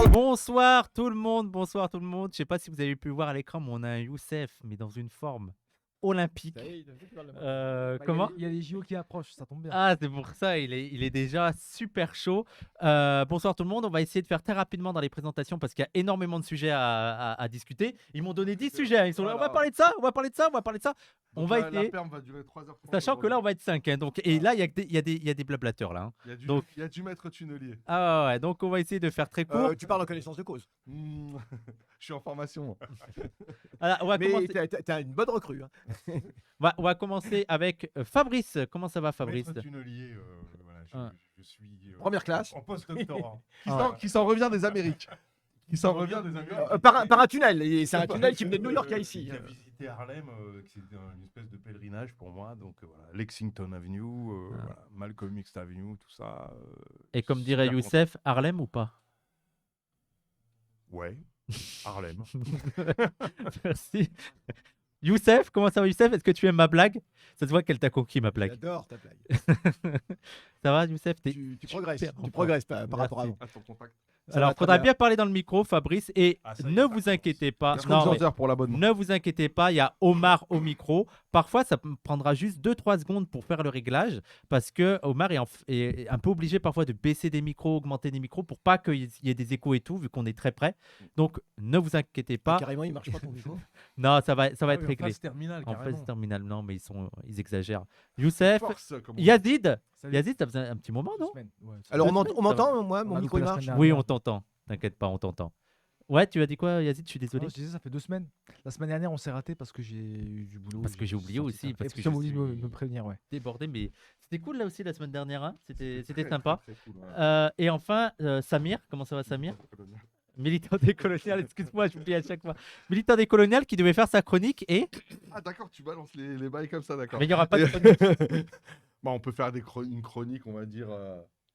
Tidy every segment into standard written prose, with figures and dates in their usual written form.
Bonsoir tout le monde, bonsoir tout le monde. Je sais pas si vous avez pu voir à l'écran, mais on a un Youssef, mais dans une forme olympique. Comment Il y a les JO qui approchent, ça tombe bien. Ah, c'est pour ça, il est déjà super chaud. Bonsoir tout le monde, on va essayer de faire très rapidement dans les présentations parce qu'il y a énormément de sujets à discuter. Ils m'ont donné 10 sujets, ils sont là, on va parler de ça, on va parler de ça, on va parler de ça. Donc on va la essayer, perm va durer 3h30. sachant que là on va être 5. Donc, et là, il y a des blablateurs là. Il y a du, Donc- il y a du maître tunnelier. Ah ouais, donc on va essayer de faire très court. Tu parles en connaissance de cause. Je suis en formation. Alors, on va Mais commencer. t'as une bonne recrue. Hein. On va commencer avec Fabrice. Comment ça va, Fabrice? Maître tunnelier, voilà, Ah. je suis Première classe. en post-doctorat. Ah. Qui s'en revient des Amériques. Qui s'en revient des Amériques. Par un tunnel. Et c'est un tunnel qui venait de New York à ici. Qui a visité Harlem, c'était une espèce de pèlerinage pour moi. Donc voilà, Lexington Avenue, voilà, Malcolm X Avenue, tout ça. Et comme dirait super Youssef, Harlem ou pas? content. Ouais, Harlem. Merci. Youssef, comment ça va, Youssef? Est-ce que tu aimes ma blague? Ça se voit qu'elle t'a conquis, ma blague. J'adore ta blague. Ça va, Youssef? Tu progresses. super Tu en progresses par rapport à Merci. avant. À ton contact. Ça Alors, va il très faudra bien. bien parler dans le micro, Fabrice, et Ah, ça y est, ne ça vous commence. inquiétez pas. Est-ce Non, qu'on mais vous heures pour l'abonnement? ne vous inquiétez pas, il y a Omar au micro. Parfois, ça prendra juste 2-3 secondes pour faire le réglage parce que Omar est un peu obligé parfois de baisser des micros, augmenter des micros pour pas qu'il y ait des échos et tout, vu qu'on est très près. Donc, ne vous inquiétez pas. Carrément, il marche pas ton micro. Non, ça va Ah être oui, en réglé. phase terminale, En carrément. phase terminale, non, mais ils exagèrent. Youssef, Force, comme on dit. Yazid, Salut. Yazid, ça faisait un petit moment, Deux non? semaines, ouais, ça Alors, Deux on semaines, m'entend, moi, On mon a micro loupé il la marche. semaine Oui, dernière. on t'entend. T'inquiète pas, on t'entend. Ouais, tu as dit quoi, Yazid? Je suis désolé. Non, je disais, ça fait 2 semaines. La semaine dernière, on s'est raté parce que j'ai eu du boulot. Parce que j'ai oublié sorti aussi, ça. parce Et que j'ai je oublié de suis- me prévenir, ouais. Débordé, mais c'était cool là aussi la semaine dernière. Hein, c'était Très, sympa. très, très cool, ouais. Et enfin, Samir, comment ça va, Samir? Militant décolonial, excuse-moi, j'oublie à chaque fois. Militant décolonial qui devait faire sa chronique et. Ah d'accord, tu balances les bails comme ça, d'accord. Mais il n'y aura pas de chronique. Bah, on peut faire une chronique, on va dire,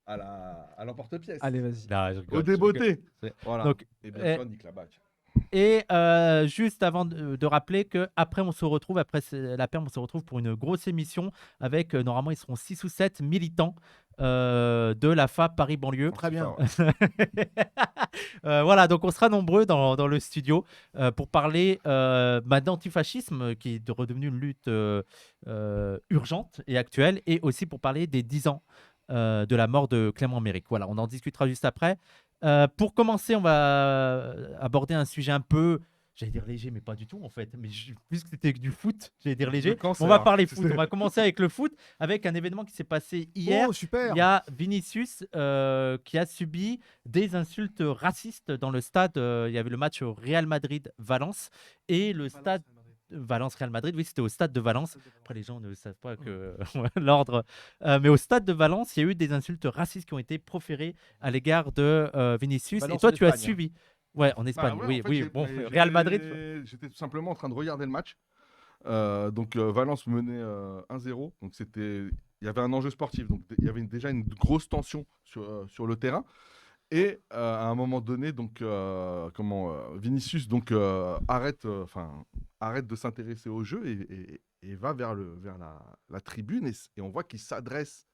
à l'emporte-pièce. Allez, vas-y. Non, je rigole, Au je rigole. débeauté. C'est- Voilà. Donc, Et bien sûr, eh, Nick Labac. Et juste avant de rappeler qu'après on se retrouve, après la perm, on se retrouve pour une grosse émission avec, normalement ils seront 6 ou 7 militants de la FA Paris Banlieue. Très bien. Voilà, donc on sera nombreux dans le studio pour parler d'antifascisme qui est redevenu une lutte urgente et actuelle, et aussi pour parler des 10 ans de la mort de Clément Méric. Voilà, on en discutera juste après. Pour commencer, on va aborder un sujet un peu, j'allais dire léger, mais pas du tout en fait. Mais puisque c'était du foot, j'allais dire léger. cancer. On va parler foot. On va commencer avec le foot, avec un événement qui s'est passé hier. Oh, super. Il y a Vinicius qui a subi des insultes racistes dans le stade. Il y avait le match au Real Madrid-Valence et le stade Valence-Real Madrid. Oui, c'était au stade de Valence. Après, les gens ne savent pas que l'ordre. Mais au stade de Valence, il y a eu des insultes racistes qui ont été proférées à l'égard de Vinicius. Valence Et toi, en tu as Espagne. suivi. Ouais, en Bah, Espagne. ouais, oui, en fait, oui. j'ai- Bon, mais Real Madrid. J'étais tout simplement en train de regarder le match. Donc Valence menait 1-0. Donc il y avait un enjeu sportif. Donc il y avait déjà une grosse tension sur le terrain. Et à un moment donné, donc Vinicius arrête de s'intéresser au jeu et va vers la tribune et on voit qu'il s'adresse.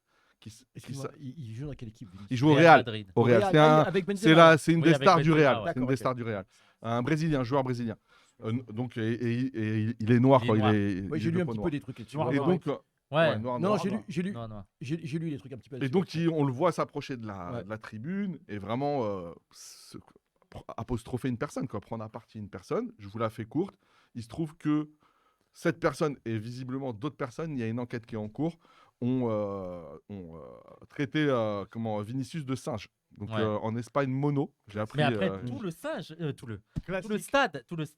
Excuse-moi, il joue dans quelle équipe Vinicius Il joue au Real. Madrid. Au Real. C'est avec Benzema. C'est une Oui, des avec stars du Benzema, Real. ouais. C'est une D'accord, des ok. stars du Real. Un Brésilien, un joueur brésilien. Donc et il est noir Il est quoi. noir. Oui, j'ai lu un petit peu des trucs là-dessus. Noir, Et noir. donc Ouais. noir, Non, noir, j'ai lu, noir. j'ai lu, Non, non. j'ai lu des trucs un petit peu. Et là-dessus. donc on le voit s'approcher de Ouais. la tribune et vraiment apostropher une personne, quoi, prendre à partie une personne. Je vous la fais courte. Il se trouve que cette personne et visiblement d'autres personnes, il y a une enquête qui est en cours, ont traité Vinicius de singe. Donc Ouais. en Espagne, mono. J'ai appris. Mais après, tout le stade.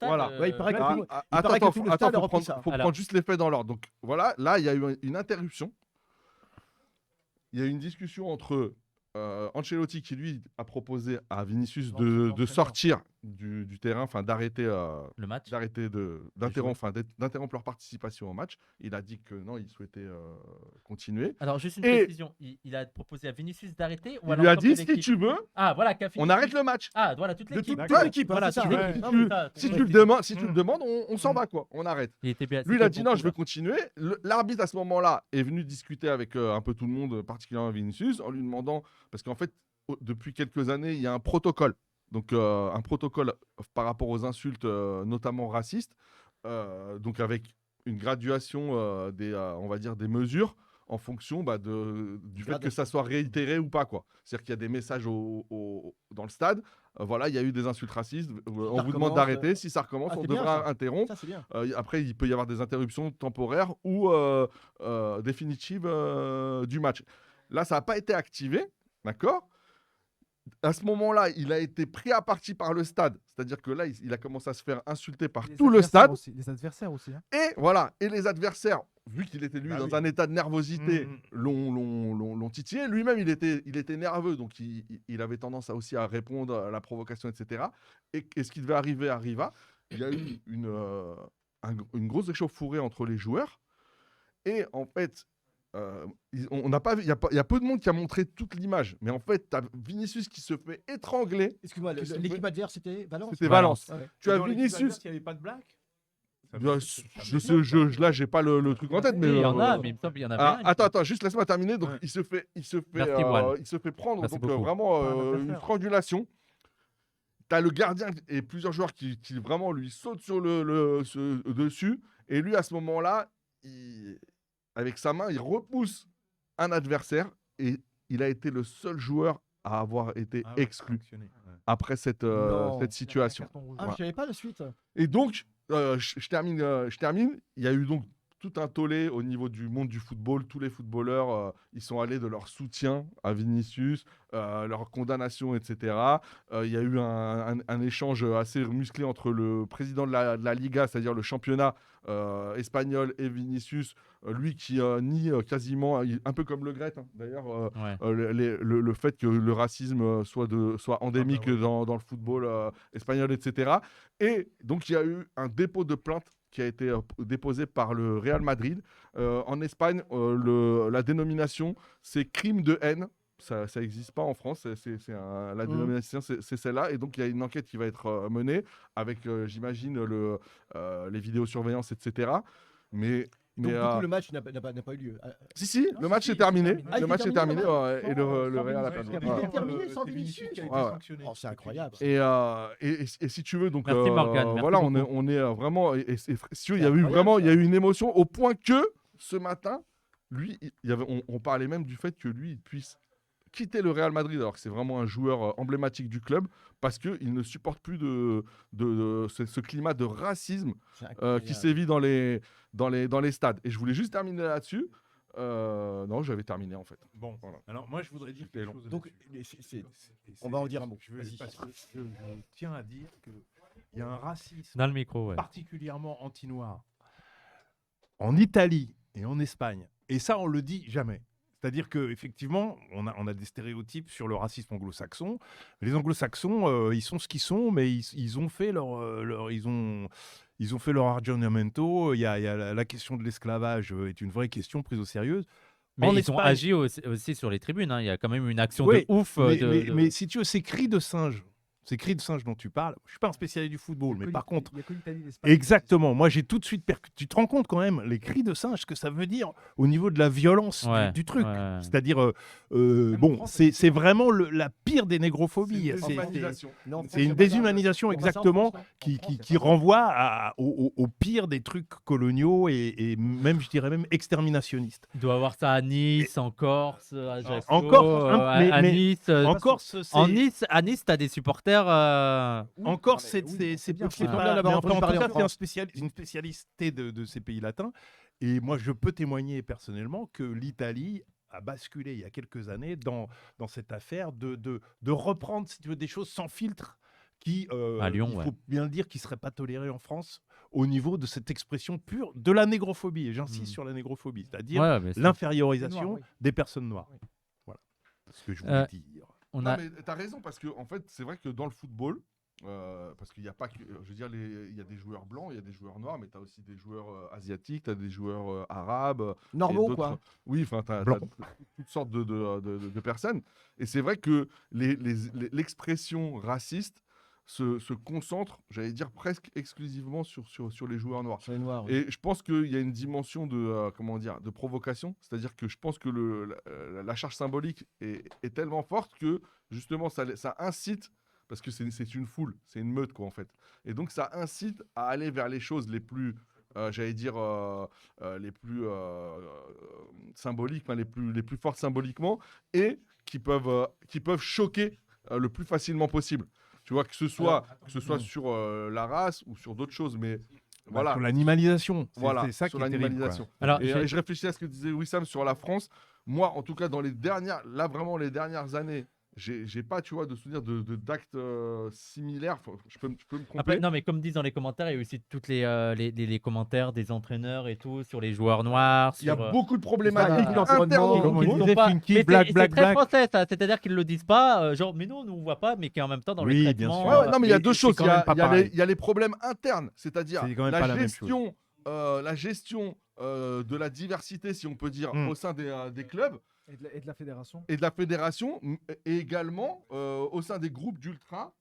Voilà. Ouais, il paraît que tout- Ah, il paraît que tout le stade a faut repris prendre, ça. faut Alors. prendre juste les faits dans l'ordre. Donc voilà, là, il y a eu une interruption. Il y a eu une discussion entre Ancelotti qui, lui, a proposé à Vinicius de sortir du terrain, enfin d'arrêter Le match. d'interrompre leur participation au match. Il a dit que non, il souhaitait continuer. Alors, juste une Et- précision. Il a proposé à Vinicius d'arrêter ou Il à lui a l'ensemble de dit, si l'équipe tu veux, Ah, voilà, qu'a fini. on arrête le match. Ah, voilà, toute De l'équipe. toute D'accord. l'équipe, hein, Voilà, c'est ça. tu veux- Ouais. non, mais ça, Si ouais. tu le demandes, on s'en va, quoi. On arrête. Il était bien. Lui, il a c'était dit bon non, coup, je veux là. continuer. L'arbitre, à ce moment-là, est venu discuter avec un peu tout le monde, particulièrement Vinicius, en lui demandant, parce qu'en fait, depuis quelques années, il y a un protocole donc un protocole par rapport aux insultes, notamment racistes, donc avec une graduation on va dire des mesures en fonction du fait que ça soit réitéré ou pas, quoi. C'est-à-dire qu'il y a des messages dans le stade. Voilà, il y a eu des insultes racistes. On vous demande d'arrêter. Si ça recommence, on c'est bien, devra ça. interrompre. Ça, c'est bien. Après, il peut y avoir des interruptions temporaires ou définitives du match. Là, ça n'a pas été activé, d'accord? À ce moment-là, il a été pris à partie par le stade. C'est-à-dire que là, il a commencé à se faire insulter par Les tout le adversaires stade. aussi, les adversaires aussi. Hein. Et voilà, et les adversaires, vu qu'il était lui Bah dans oui. un état de nervosité, Mhm. l'ont titillé. Lui-même, il était nerveux, donc il avait tendance aussi à répondre à la provocation, etc. Et ce qui devait arriver arriva. Il y a eu une grosse échauffourée entre les joueurs. Et en fait, on n'a pas vu, il y a peu de monde qui a montré toute l'image. Mais en fait, tu as Vinicius qui se fait étrangler. Excuse-moi, Qui se l'équipe fait- adverse, c'était Valence. C'était Valence. Ouais. Tu as Dans l'équipe Vinicius. adverse, il n'y avait pas de black. Là, j'ai pas le truc en tête, mais Oui, il y en a, euh, mais il me semble qu'il y en avait Ah, un. attends, juste laisse-moi terminer. Donc, Ouais. il se fait Vertibrale. il se fait prendre Merci donc, beaucoup. vraiment Pas un une adversaire. strangulation. T'as le gardien et plusieurs joueurs qui vraiment lui sautent sur dessus. Et lui, à ce moment-là, avec sa main, il repousse un adversaire. Et il a été le seul joueur à avoir été Ah ouais, exclu sanctionné, ouais. après cette Non. cette situation. Ah, Voilà. je savais pas la suite. Et donc, je termine. Il y a eu donc tout un tollé au niveau du monde du football. Tous les footballeurs, ils sont allés de leur soutien à Vinicius, leur condamnation, etc. Il y a eu un échange assez musclé entre le président de la Liga, c'est-à-dire le championnat espagnol, et Vinicius, lui qui nie quasiment, un peu comme Le Gret, hein, d'ailleurs, Ouais. le fait que le racisme soit endémique ouais. dans le football espagnol, etc. Et donc, il y a eu un dépôt de plainte qui a été déposé par le Real Madrid. En Espagne, la dénomination, c'est crime de haine. Ça n'existe pas en France. La dénomination, c'est celle-là. Et donc, il y a une enquête qui va être menée avec, j'imagine, les vidéosurveillances, etc. Mais Donc, du euh, coup, le match n'a pas eu lieu. si, Non, le si, match si, est terminé. il est terminé. Ah, il Le est match est terminé, terminé et le Sans Real a Vinicius, perdu. il Ouais. est terminé sans C'est Vinicius. qui a été Ouais. sanctionné. Oh, c'est incroyable. Et si tu veux, donc Merci, Morgane, merci voilà, beaucoup. on est vraiment. Si tu veux, il y C'est a eu incroyable, vraiment, il y a ça. eu une émotion au point que ce matin, lui, on parlait même du fait que lui, il puisse quitter le Real Madrid, alors que c'est vraiment un joueur emblématique du club, parce qu'il ne supporte plus ce climat de racisme C'est qui incroyable. sévit dans les stades. Et je voulais juste terminer là-dessus. Non, j'avais terminé en fait. Bon, Voilà. alors moi je voudrais dire C'était quelque long. chose. Donc, là-dessus. on va en dire un mot. Je veux- Vas-y. parce que je tiens à dire qu'il y a un racisme Dans le micro, ouais. particulièrement anti-noir en Italie et en Espagne. Et ça, on le dit jamais. C'est-à-dire qu'effectivement, on a des stéréotypes sur le racisme anglo-saxon. Les anglo-saxons, ils sont ce qu'ils sont, mais ils ont fait ils ont fait leur aggiornamento. Il y a la question de l'esclavage est une vraie question prise au sérieux. Mais En ils ont Espagne- agi aussi sur les tribunes. Hein. Il y a quand même une action Oui, de ouf. mais si tu veux, ces cris de singe dont tu parles, je suis pas un spécialiste du football, mais par contre, Il n'y a que l'Italie et l'Espagne. exactement, moi j'ai tout de suite tu te rends compte quand même, les cris de singe, ce que ça veut dire au niveau de la violence Ouais, du truc. ouais. C'est-à-dire, en bon, France, c'est vraiment la pire des négrophobies. C'est une déshumanisation. Non, C'est une pas ça. déshumanisation, On voit ça en exactement, France, non qui, En France, qui, c'est qui pas renvoie au pire des trucs coloniaux et même, je dirais même, exterminationnistes. Il doit avoir ça à Nice, en Corse, à Ajaccio, En Corse, hein, à mais- Nice. En Corse, c'est... À Nice, t'as des supporters. En Corse, non, mais oui, c'est bien, possible. c'est bien d'avoir Mais entendu en tout parler en cas, c'est France. une spécialité de ces pays latins. Et moi, je peux témoigner personnellement que l'Italie a basculé il y a quelques années dans cette affaire de reprendre, si tu veux, des choses sans filtre qui, À Lyon, il ouais. faut bien le dire, qui ne seraient pas tolérées en France au niveau de cette expression pure de la négrophobie. Et j'insiste Mm. sur la négrophobie, c'est-à-dire Ouais, mais c'est- l'infériorisation Les Noirs, oui. des personnes noires. Oui. Voilà ce que je voulais dire. on Non, a. mais t'as raison, parce que en fait, c'est vrai que dans le football, parce qu'il n'y a pas que. Je veux dire, il y a des joueurs blancs, il y a des joueurs noirs, mais tu as aussi des joueurs asiatiques, tu as des joueurs arabes. et Normaux, d'autres- quoi. Oui, enfin, tu as Blanc. toutes sortes de personnes. Et c'est vrai que l'expression raciste se concentre, j'allais dire, presque exclusivement sur les joueurs noirs. Sur les Noirs. oui. Et je pense qu'il y a une dimension comment dire, de provocation. C'est-à-dire que je pense que la charge symbolique est tellement forte que justement ça incite parce que c'est une foule, c'est une meute, quoi, en fait. Et donc, ça incite à aller vers les choses les plus, j'allais dire, les plus symboliques, enfin, les plus fortes symboliquement, et qui peuvent choquer le plus facilement possible. Tu vois, que ce soit sur la race ou sur d'autres choses, mais voilà. Sur l'animalisation. Voilà, C'est ça sur qui est terrible, quoi. l'animalisation. Alors, Et je réfléchis à ce que disait Wissam sur la France. Moi, en tout cas, dans les dernières années, j'ai pas, tu vois, de souvenir d'actes similaires. Enfin, je peux me tromper. après, non, mais comme disent dans les commentaires, il y a aussi toutes les commentaires des entraîneurs et tout sur les joueurs noirs. Il y a sur, beaucoup de problématiques Ah, l'environnement, internes. Comme on Ils disait, sont pas- Finky, mais black, c'est black, très black. français, ça. C'est-à-dire qu'ils le disent pas, genre, mais non, nous on voit pas, mais qu'en même temps dans Oui, le bien traitement. sûr. Ouais, ouais, non, mais il y a Mais deux c'est choses. quand Il y a- même pas il y a pareil. les- il y a les problèmes internes, c'est-à-dire C'est quand même pas la même la gestion de la diversité, si on peut dire, Mm. au sein des clubs Et de la fédération. et de la fédération, et également au sein des groupes d'ultra.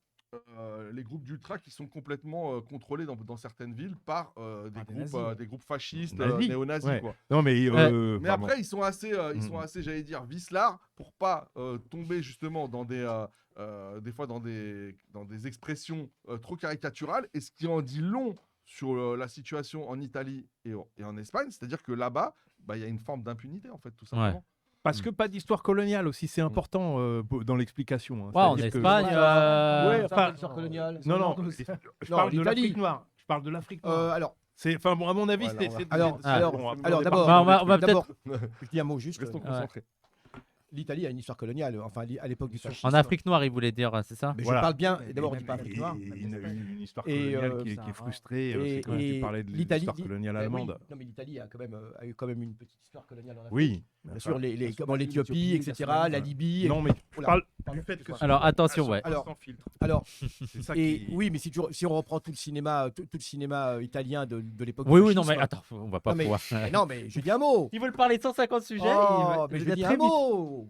Les groupes d'ultra qui sont complètement contrôlés dans certaines villes par des groupes fascistes, Nazis. néo-nazis. Ouais. Quoi. Non, mais. Mais pardon. après, ils sont assez, j'allais dire, vicelards pour pas tomber justement dans des fois dans des expressions trop caricaturales. Et ce qui en dit long sur la situation en Italie et en Espagne, c'est-à-dire que là-bas, il y a une forme d'impunité, en fait, tout simplement. Parce que pas d'histoire coloniale aussi, c'est important dans l'explication. Hein. Ouais, en C'est-à-dire que- Espagne. Ouais, enfin, l'histoire coloniale. Non, non, Non, je Non, parle de l'Italie. l'Afrique noire. Je parle de l'Afrique noire. Alors, Enfin, bon, à mon avis, Ouais, c'est. là, on va- alors, c'est- alors, bon, après, alors, on est d'abord, parti on va d'abord, je dis un mot juste. Restons concentrés. L'Italie a une histoire coloniale, enfin à l'époque du fascisme. En Afrique noire, il voulait dire, c'est ça. Mais Voilà. je parle bien, Mais d'abord on même dit pas pas- Afrique noire. une histoire Et, coloniale qui est Sahara. frustrée. Et- C'est comme et tu parlais de l'Italie- l'histoire coloniale Eh oui, allemande. non mais l'Italie a eu quand même une petite histoire coloniale en Afrique. Oui. Bien sûr, la comment l'Éthiopie, Somalie, etc., la Somalie, la ouais. Libye. Non, mais je Oula. parle Pardon. du fait que. Alors, attention, ouais. Alors- sans filtre. Alors, C'est ça et qui. oui, mais si on reprend tout le cinéma, italien de l'époque Oui, du oui, non, fascisme. mais attends, on va pas Non, mais- pouvoir. Non, mais je dis un mot. Ils veulent parler de 150 sujets. Oh, mais vous je êtes dis très un vite. mot.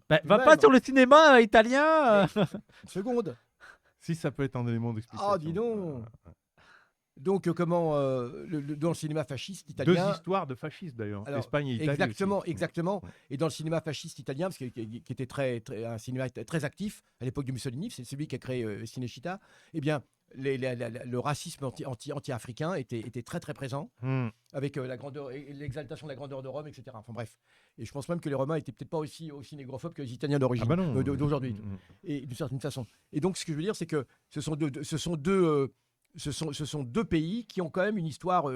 Bah, va Même. pas sur le cinéma italien. Une seconde. Si ça peut être un élément d'explication. Ah, dis donc. Donc, comment dans le cinéma fasciste Deux italien. histoires de fascistes d'ailleurs. Alors, Espagne et Italie. Exactement, aussi. exactement. Ouais. Et dans le cinéma fasciste italien, parce qui était un cinéma très actif à l'époque de Mussolini, c'est celui qui a créé Cinecittà, eh bien, le racisme anti-africain était très très présent, Hmm. avec la grandeur et l'exaltation de la grandeur de Rome, etc. Enfin bref. Et je pense même que les Romains étaient peut-être pas aussi négrophobes que les Italiens d'origine, Ah bah non. d'aujourd'hui, Hmm. et d'une certaine façon. Et donc, ce que je veux dire, c'est que ce sont deux pays qui ont quand même une histoire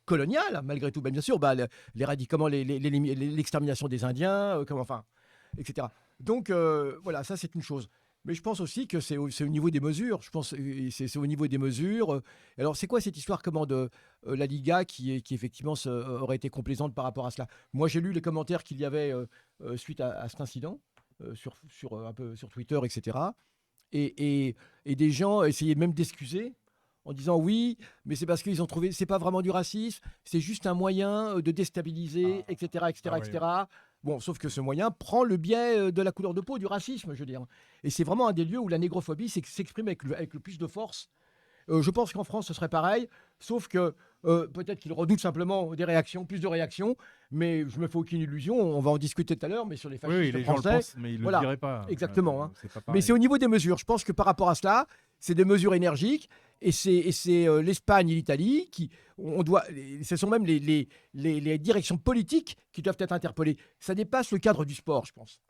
coloniale, malgré tout. Ben, bien sûr, l'extermination des Indiens, etc. Donc, voilà, ça, c'est une chose. Mais je pense aussi que c'est au niveau des mesures. Je pense c'est au niveau des mesures. Alors, c'est quoi cette histoire de la Liga qui effectivement aurait été complaisante par rapport à cela? Moi, j'ai lu les commentaires qu'il y avait suite à cet incident un peu sur Twitter, etc. Et des gens essayaient même d'excuser en disant oui, mais c'est parce qu'ils ont trouvé, c'est pas vraiment du racisme, c'est juste un moyen de déstabiliser, etc., Ah ouais. etc. Bon, sauf que ce moyen prend le biais de la couleur de peau, du racisme, je veux dire. Et c'est vraiment un des lieux où la négrophobie s'exprime avec le plus de force. Je pense qu'en France, ce serait pareil, sauf que peut-être qu'ils redoutent simplement plus de réactions, mais je me fais aucune illusion, on va en discuter tout à l'heure, mais sur les Oui, fascistes les gens le français, pensent, mais ils ne Voilà. le diraient pas. Exactement, hein. C'est pas mais pareil. c'est au niveau des mesures. Je pense que par rapport à cela, c'est des mesures énergiques, et c'est l'Espagne et l'Italie ce sont même les directions politiques qui doivent être interpellées. Ça dépasse le cadre du sport, je pense.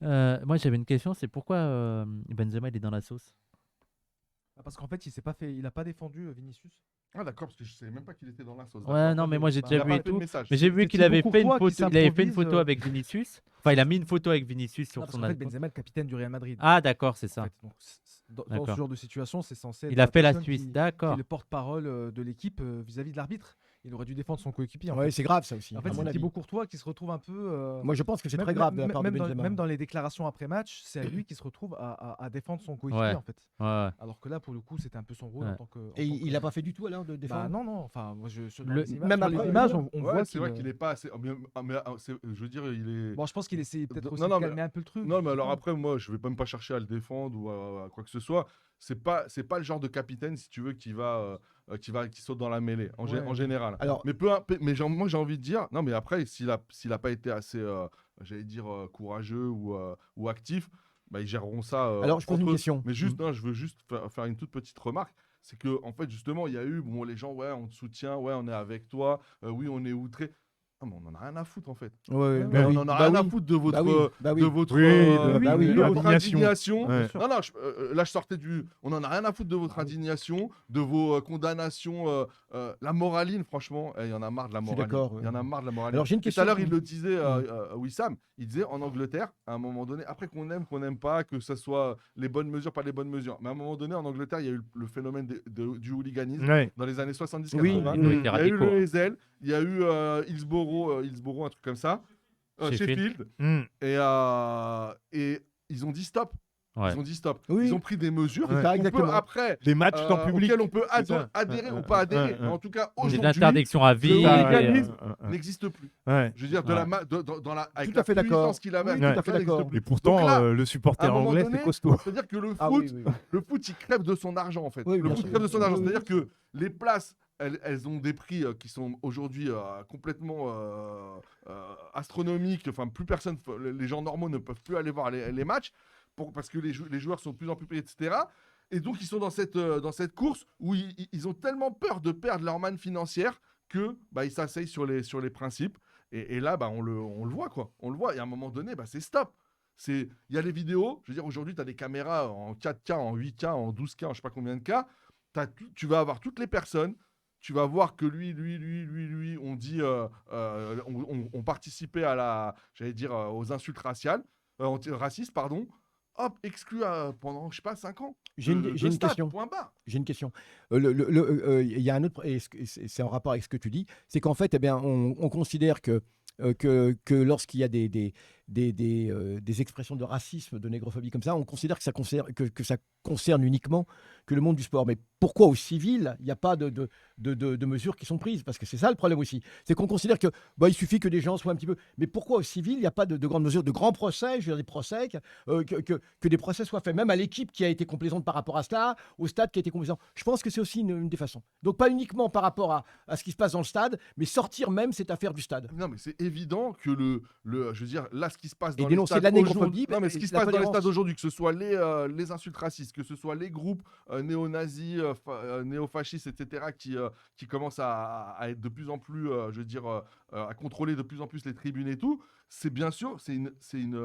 Moi, j'avais une question, c'est pourquoi Benzema il est dans la sauce. Parce qu'en fait, il n'a pas défendu Vinicius. Ah, d'accord, parce que je ne savais même pas qu'il était dans la sauce. Ouais, non, mais moi j'ai Bah, déjà Il a vu pas et fait de tout. message. Mais j'ai vu C'est qu'il avait Thibaut fait une Courtois qui photo. Il avait fait une s'improvise, photo avec Vinicius. Enfin, il a mis une photo avec Vinicius sur Non, parce son qu'en fait, album. Benzema est le capitaine du Real Madrid. Ah, d'accord, c'est En ça. fait. Donc, dans D'accord. ce genre de situation, c'est censé être Il a fait la personne Suisse, qui est d'accord. le porte-parole de l'équipe vis-à-vis de l'arbitre. Il aurait dû défendre son coéquipier. En Ouais, fait, c'est grave ça aussi. En fait, à mon c'est avis. Thibaut Courtois qui se retrouve un peu. Moi, je pense que c'est même- très grave de la même- part de même Benzema. même dans les déclarations après match, c'est à lui qui se retrouve à défendre son coéquipier Ouais. en fait. Ouais. Alors que là, pour le coup, c'était un peu son rôle Ouais. en tant que. Et il n'a pas fait du tout alors de défendre. Bah, non. Enfin, moi, sur Le- les images, même sur les après- images, on Ouais, voit c'est vrai qu'il est pas assez. Je veux dire, il est. Bon, je pense qu'il essaie peut-être Non, aussi non, de mais- calmer un peu le truc. Non, je mais sais alors pas. après, moi, je vais même pas chercher à le défendre ou à quoi que ce soit. C'est pas le genre de capitaine, si tu veux, qui saute dans la mêlée en Ouais. général. Alors, Moi, j'ai envie de dire, non, mais après, s'il a pas été assez, j'allais dire, courageux ou actif, bah, ils géreront ça Alors, je pose une entre eux. question. Mais juste, non, je veux juste faire une toute petite remarque. C'est que, en fait, justement, il y a eu, bon, les gens, ouais, on te soutient, ouais, on est avec toi, oui, on est outré. Ah, mais on en a rien à foutre, en fait. Ouais, Mais on en a rien à foutre de votre, oui. de votre, Oui, de votre l'indignation. indignation. Ouais. Non, non, là, je sortais du. On en a rien à foutre de votre indignation, de vos condamnations. La moraline, franchement, il y en a marre de la Je suis moraline. d'accord, Il y en a marre de la moraline. Alors, j'ai une Et tout question. à l'heure, il le disait, Wissam, il disait en Angleterre, à un moment donné, après qu'on n'aime pas, que ce soit les bonnes mesures, pas les bonnes mesures, mais à un moment donné, en Angleterre, il y a eu le phénomène du hooliganisme Ouais. dans les années 70-80. Oui, Ils ont Il été y a eu radicaux. le Hazel, il y a eu Hillsborough, un truc comme ça, Sheffield. Sheffield, et ils ont dit stop. Ouais. Ils ont dit stop. Oui. Ils ont pris des mesures. C'est ça, On peut exactement. après, Des matchs en public. auxquels on peut C'est ça. adhérer ou pas adhérer. Mais en tout cas, Des aujourd'hui, interdictions à vie. le et- hooliganisme n'existe plus. Ouais. Je veux dire, Ouais. avec Tout à fait la d'accord. puissance qu'il avait, Oui, avec tout à fait ça n'existe d'accord. plus. Et pourtant, Donc là, le supporter à un moment anglais, donné, c'est costaud. C'est-à-dire que le Ah foot, oui, oui, oui. le foot, il crève de son argent, en fait. Oui, Le bien foot sûr. crève de son argent. Oui, oui. C'est-à-dire que les places, elles ont des prix qui sont aujourd'hui complètement astronomiques. Enfin, plus personne, les gens normaux ne peuvent plus aller voir les matchs parce que les joueurs sont de plus en plus payés, etc. Et donc, ils sont dans cette course où ils ont tellement peur de perdre leur manne financière que ils s'asseyent sur les principes. Et là, on le voit, quoi. On le voit. Et à un moment donné, c'est stop. Il y a les vidéos. Je veux dire, aujourd'hui, tu as des caméras en 4K, en 8K, en 12K, en je sais pas combien de cas. Tu vas avoir toutes les personnes. Tu vas voir que lui, on dit, on participait aux insultes racistes, pardon. Hop, exclu pendant, je sais pas, 5 ans. J'ai une stade, question. point barre. J'ai une question. Il y a un autre, et c'est en rapport avec ce que tu dis, c'est qu'en fait, on considère que lorsqu'il y a des expressions de racisme, de négrophobie comme ça, on considère que ça concerne uniquement que le monde du sport. Mais pourquoi au civil, il n'y a pas de mesures qui sont prises? Parce que c'est ça le problème aussi. C'est qu'on considère que il suffit que des gens soient un petit peu... Mais pourquoi au civil, il n'y a pas de grandes mesures, de grands procès, je veux dire des procès, que des procès soient faits, même à l'équipe qui a été complaisante par rapport à cela, au stade qui a été complaisant. Je pense que c'est aussi une des façons. Donc pas uniquement par rapport à ce qui se passe dans le stade, mais sortir même cette affaire du stade. Non, mais c'est évident que je veux dire, là, ce qui se passe Et dans les dénoncer stades la négrophobie, aujourd'hui... Non, mais ce qui se la passe dans les tolérance. stades aujourd'hui, que ce soit les insultes racistes, que ce soit les groupes néo-nazis, néo-fascistes, etc., qui commencent à être de plus en plus, à contrôler de plus en plus les tribunes et tout, c'est bien sûr, c'est une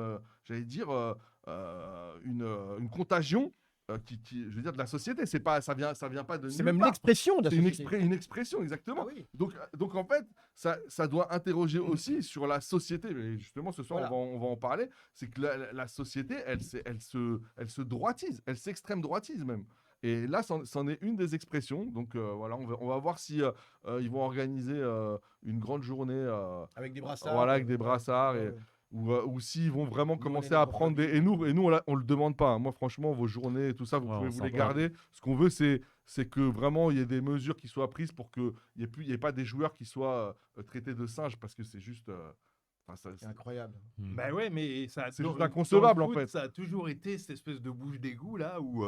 contagion je veux dire, de la société. C'est pas, ça vient pas de C'est nulle même part. l'expression de la C'est société. une expression, exactement. Ah oui. Donc en fait, ça doit interroger aussi sur la société. Mais justement, ce soir, Voilà. on va en parler. C'est que la société, elle se droitise, elle s'extrême droitise même. Et là, c'en est une des expressions. Donc voilà, on va voir si ils vont organiser une grande journée Avec des brassards. voilà, avec des brassards Ouais. ou s'ils vont vraiment Nous, commencer on est à prendre négrophobes. des... Et nous, on le demande pas. Moi, franchement, vos journées et tout ça, vous Ouais, pouvez on vous s'en les va. garder. Ce qu'on veut, c'est que vraiment, il y ait des mesures qui soient prises pour qu'il n'y ait pas des joueurs qui soient traités de singes, parce que c'est juste... C'est incroyable. Hmm. Ben ouais, mais ça a C'est toujours- juste inconcevable, dans le en foot, fait. Ça a toujours été cette espèce de bouche d'égout là où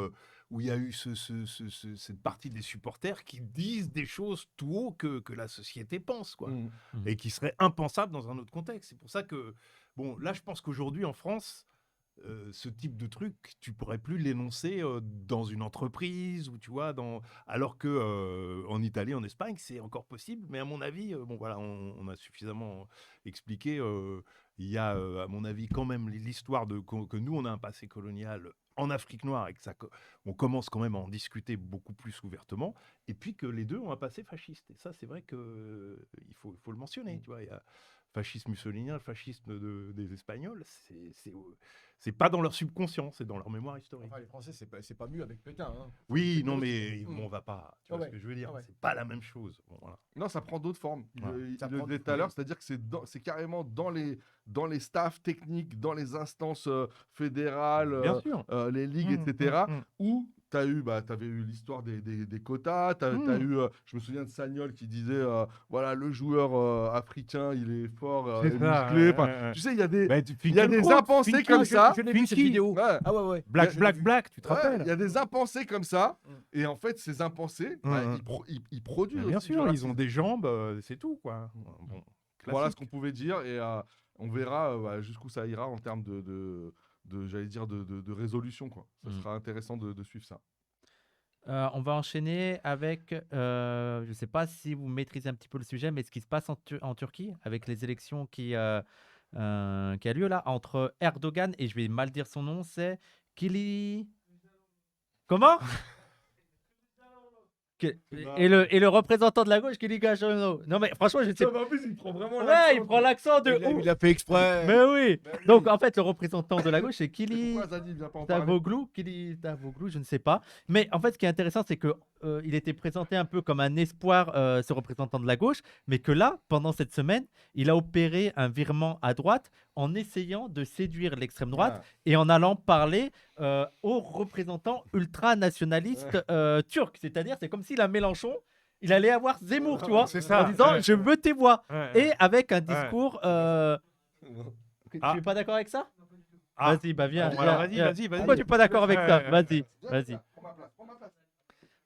il y a eu cette partie des supporters qui disent des choses tout haut que la société pense, quoi, Mm. et qui seraient impensables dans un autre contexte. C'est pour ça que, bon, là, je pense qu'aujourd'hui en France, ce type de truc, tu pourrais plus l'énoncer dans une entreprise ou tu vois, alors que en Italie, en Espagne, c'est encore possible. Mais à mon avis, bon voilà, on a suffisamment expliqué. Il y a, à mon avis, quand même l'histoire que nous, on a un passé colonial en Afrique noire et que on commence quand même à en discuter beaucoup plus ouvertement. Et puis que les deux ont un passé fasciste. Et ça, c'est vrai que il faut le mentionner. Tu vois, il y a fascisme mussolinien, le fascisme des Espagnols, c'est pas dans leur subconscient, c'est dans leur mémoire historique. Enfin, les Français, c'est pas mieux avec Pétain. Hein. Oui, c'est non, mieux mais aussi. bon, on va pas. Tu Ah vois ouais. ce que je veux dire? Ah ouais. C'est pas la même chose. Bon, voilà. Non, ça prend d'autres formes. Ouais. Il Ça le prend disait d'autres tout à l'heure, formes. c'est-à-dire que c'est carrément dans les staffs techniques, dans les instances fédérales, Bien sûr. les ligues, Mmh, etc., mmh, mmh. où t'avais eu l'histoire des quotas, t'as eu, je me souviens de Sagnol qui disait, voilà, le joueur africain, il est fort, C'est et ça, musclé. ouais, Enfin, ouais, ouais. tu sais, il y a des Bah, des impensés comme ça. Je l'ai vu cette Finky. vidéo. Ouais. Ah ouais. Black, Je l'ai Black, vu. Black, tu te Ouais, rappelles? il y a des impensés comme ça, et en fait, ces impensés, Mmh. ils produisent. Bien aussi du sûr, ils racisme. ont des jambes, c'est tout, quoi. Bon, Voilà ce classique. qu'on pouvait dire, et on verra jusqu'où ça ira en termes j'allais dire, de résolution, quoi. Ça Mm. sera intéressant de suivre ça. On va enchaîner avec, je ne sais pas si vous maîtrisez un petit peu le sujet, mais ce qui se passe en Turquie avec les élections qui a lieu là entre Erdogan et je vais mal dire son nom, c'est Kili. Comment? Et le représentant de la gauche, Kılıçdaroğlu. Non mais franchement, je sais pas. En plus, il prend vraiment Ouais, il prend l'accent de ouf. Il a fait exprès. Mais oui. Donc en fait, le représentant de la gauche, c'est Kili. Pourquoi Zadie vient pas en parler? Davoglu, je ne sais pas. Mais en fait, ce qui est intéressant, c'est que il était présenté un peu comme un espoir, ce représentant de la gauche, mais que là, pendant cette semaine, il a opéré un virement à droite en essayant de séduire l'extrême droite et en allant parler aux représentants ultranationalistes turcs. C'est-à-dire, c'est comme si la Mélenchon, il allait avoir Zemmour, tu vois, C'est ça. en disant Ouais. je veux tes voix. Ouais, Et avec un discours. Tu Ah. n'es pas d'accord avec ça? Ah. Vas-y, bah viens. Bon, alors, viens, vas-y, viens. vas-y. Pourquoi tu n'es pas d'accord avec Ouais, ça? ouais, Vas-y, vas-y. Prends ma place.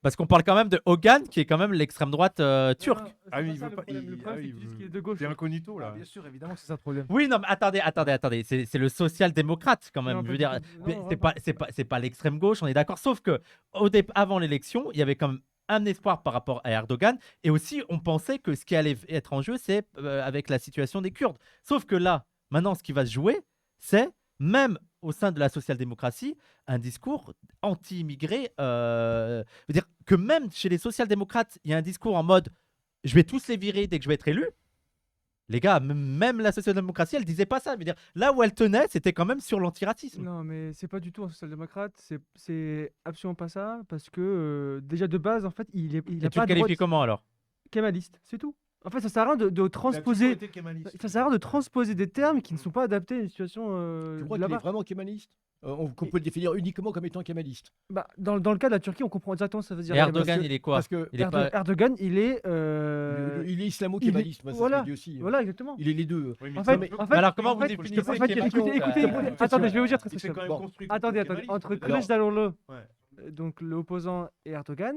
Parce qu'on parle quand même de Hogan, qui est quand même l'extrême droite turque. Ah oui, il veut pas. Le problème, c'est qu'il est de gauche. C'est incognito là. Bien sûr, évidemment que c'est ça le problème. Oui, non, mais attendez. C'est le social-démocrate quand même. Non, Je pas veux du dire, tout. mais Non, c'est pas l'extrême gauche, on est d'accord. Sauf que avant l'élection, il y avait quand même un espoir par rapport à Erdogan. Et aussi, on pensait que ce qui allait être en jeu, c'est avec la situation des Kurdes. Sauf que là, maintenant, ce qui va se jouer, c'est même au sein de la social-démocratie, un discours anti-immigré. Veut dire que même chez les social-démocrates, il y a un discours en mode je vais tous les virer dès que je vais être élu. Les gars, même la social-démocratie, elle disait pas ça. Je veux dire, là où elle tenait, c'était quand même sur l'antiracisme. Non, mais c'est pas du tout un social-démocrate, c'est absolument pas ça, parce que déjà de base, en fait, il Et a tu le pas de droite qualifies comment alors? kémaliste, c'est tout. En fait, ça sert à rien de transposer, ça sert à rien de transposer des termes qui ne sont pas adaptés à une situation Tu crois qu'il là-bas. est vraiment kémaliste qu'on peut le définir uniquement comme étant kémaliste. Bah, dans le cas de la Turquie, on comprend exactement ce que ça veut dire. Et Erdogan, Parce que il est quoi? parce que Il est pas- Erdogan, il est. Il est islamo-kémaliste, moi, c'est ce voilà, que je dis aussi. Voilà, exactement. Il est les deux. En fait, Mais alors, comment en vous fait, définissez en fait, kémaliste écoutez, attendez, je vais vous dire très Il s'est très quand même Bon. construit. Attendez, entre Kılıçdaroğlu, Ouais. donc l'opposant, et Erdogan,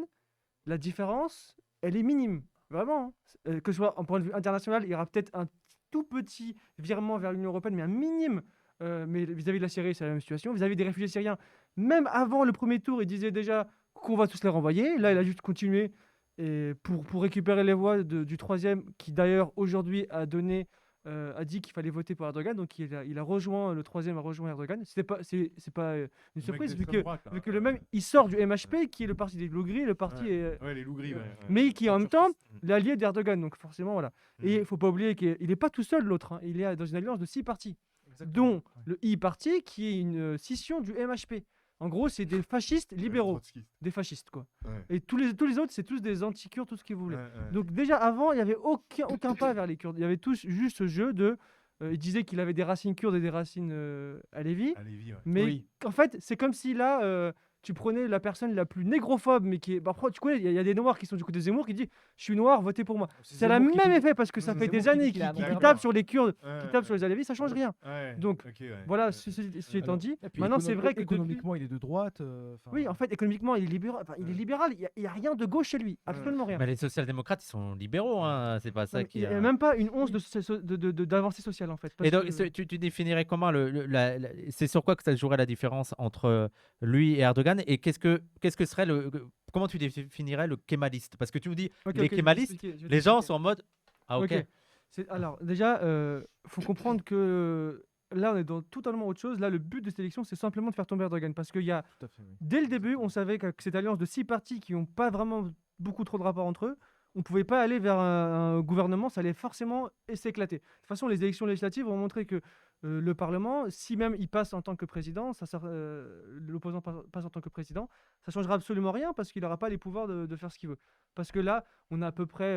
la différence, elle est minime, vraiment. Hein. Que ce soit en point de vue international, il y aura peut-être un tout petit virement vers l'Union européenne, mais un minime. Mais vis-à-vis de la Syrie, c'est la même situation. Vis-à-vis des réfugiés syriens, même avant le premier tour, il disait déjà qu'on va tous les renvoyer. Là, il a juste continué et pour récupérer les voix du troisième, qui d'ailleurs aujourd'hui a dit qu'il fallait voter pour Erdogan. Donc il a rejoint, le troisième a rejoint Erdogan. C'est pas une surprise vu que le même, il sort du MHP, qui est le parti des loups gris, le parti est, Ouais, les loups gris. mais qui est en même temps l'allié d'Erdogan. Donc forcément, voilà. Et il Mm. faut pas oublier qu'il n'est pas tout seul, l'autre. Hein. Il est dans une alliance de 6 partis, dont le I-Parti, qui est une scission du MHP. En gros, c'est des fascistes libéraux, des fascistes, quoi. Ouais. Et tous les autres, c'est tous des anti-Kurdes, tout ce qu'ils voulaient. Ouais. Donc déjà avant, il n'y avait aucun pas vers les Kurdes. Il y avait tous juste ce jeu de... il disait qu'il avait des racines kurdes et des racines alévis. Allez-y, ouais. Mais Oui. en fait, c'est comme si là, tu prenais la personne la plus négrophobe, mais qui est... Bah, tu connais, il y a des noirs qui sont du côté de Zemmour qui disent « Je suis noir, votez pour moi ». C'est le Zemmour qui même dit- effet, parce que ça c'est fait Zemmour des qui années dit qu'il a qu'il un qu'il bon tape sur les Kurdes, Ouais, qu'il tape sur les Alevis, ça change rien. ouais. Donc, Ok, ouais. Voilà, Ouais. ceci étant Alors, dit, Et puis, maintenant c'est vrai que depuis... économiquement, il est de droite. Oui, en fait, économiquement, il est libéral. Enfin, il est libéral. Il y a rien de gauche chez lui, absolument rien. Mais les social-démocrates, ils sont libéraux, hein. C'est pas ça Non, mais qui. il n'y a même pas une once d'avancée sociale en fait. Et parce donc, que- tu définirais comment c'est sur quoi que ça jouerait la différence entre lui et Erdogan et qu'est-ce que serait comment tu définirais le kémaliste? Parce que tu nous dis Ok, les ok, je vais kémalistes, t'expliquer, je vais les gens t'expliquer. sont en mode ah ok. Alors déjà, faut comprendre que là, on est dans totalement autre chose. Là, le but de cette élection, c'est simplement de faire tomber Erdogan, parce qu'il y a Tout à fait, oui. dès le début, on savait qu'avec cette alliance de 6 partis qui n'ont pas vraiment beaucoup trop de rapport entre eux, on ne pouvait pas aller vers un gouvernement, ça allait forcément s'éclater. De toute façon, les élections législatives vont montrer que le Parlement, si même il passe en tant que président, l'opposant passe en tant que président, ça ne changera absolument rien parce qu'il n'aura pas les pouvoirs de faire ce qu'il veut. Parce que là, on a à peu près...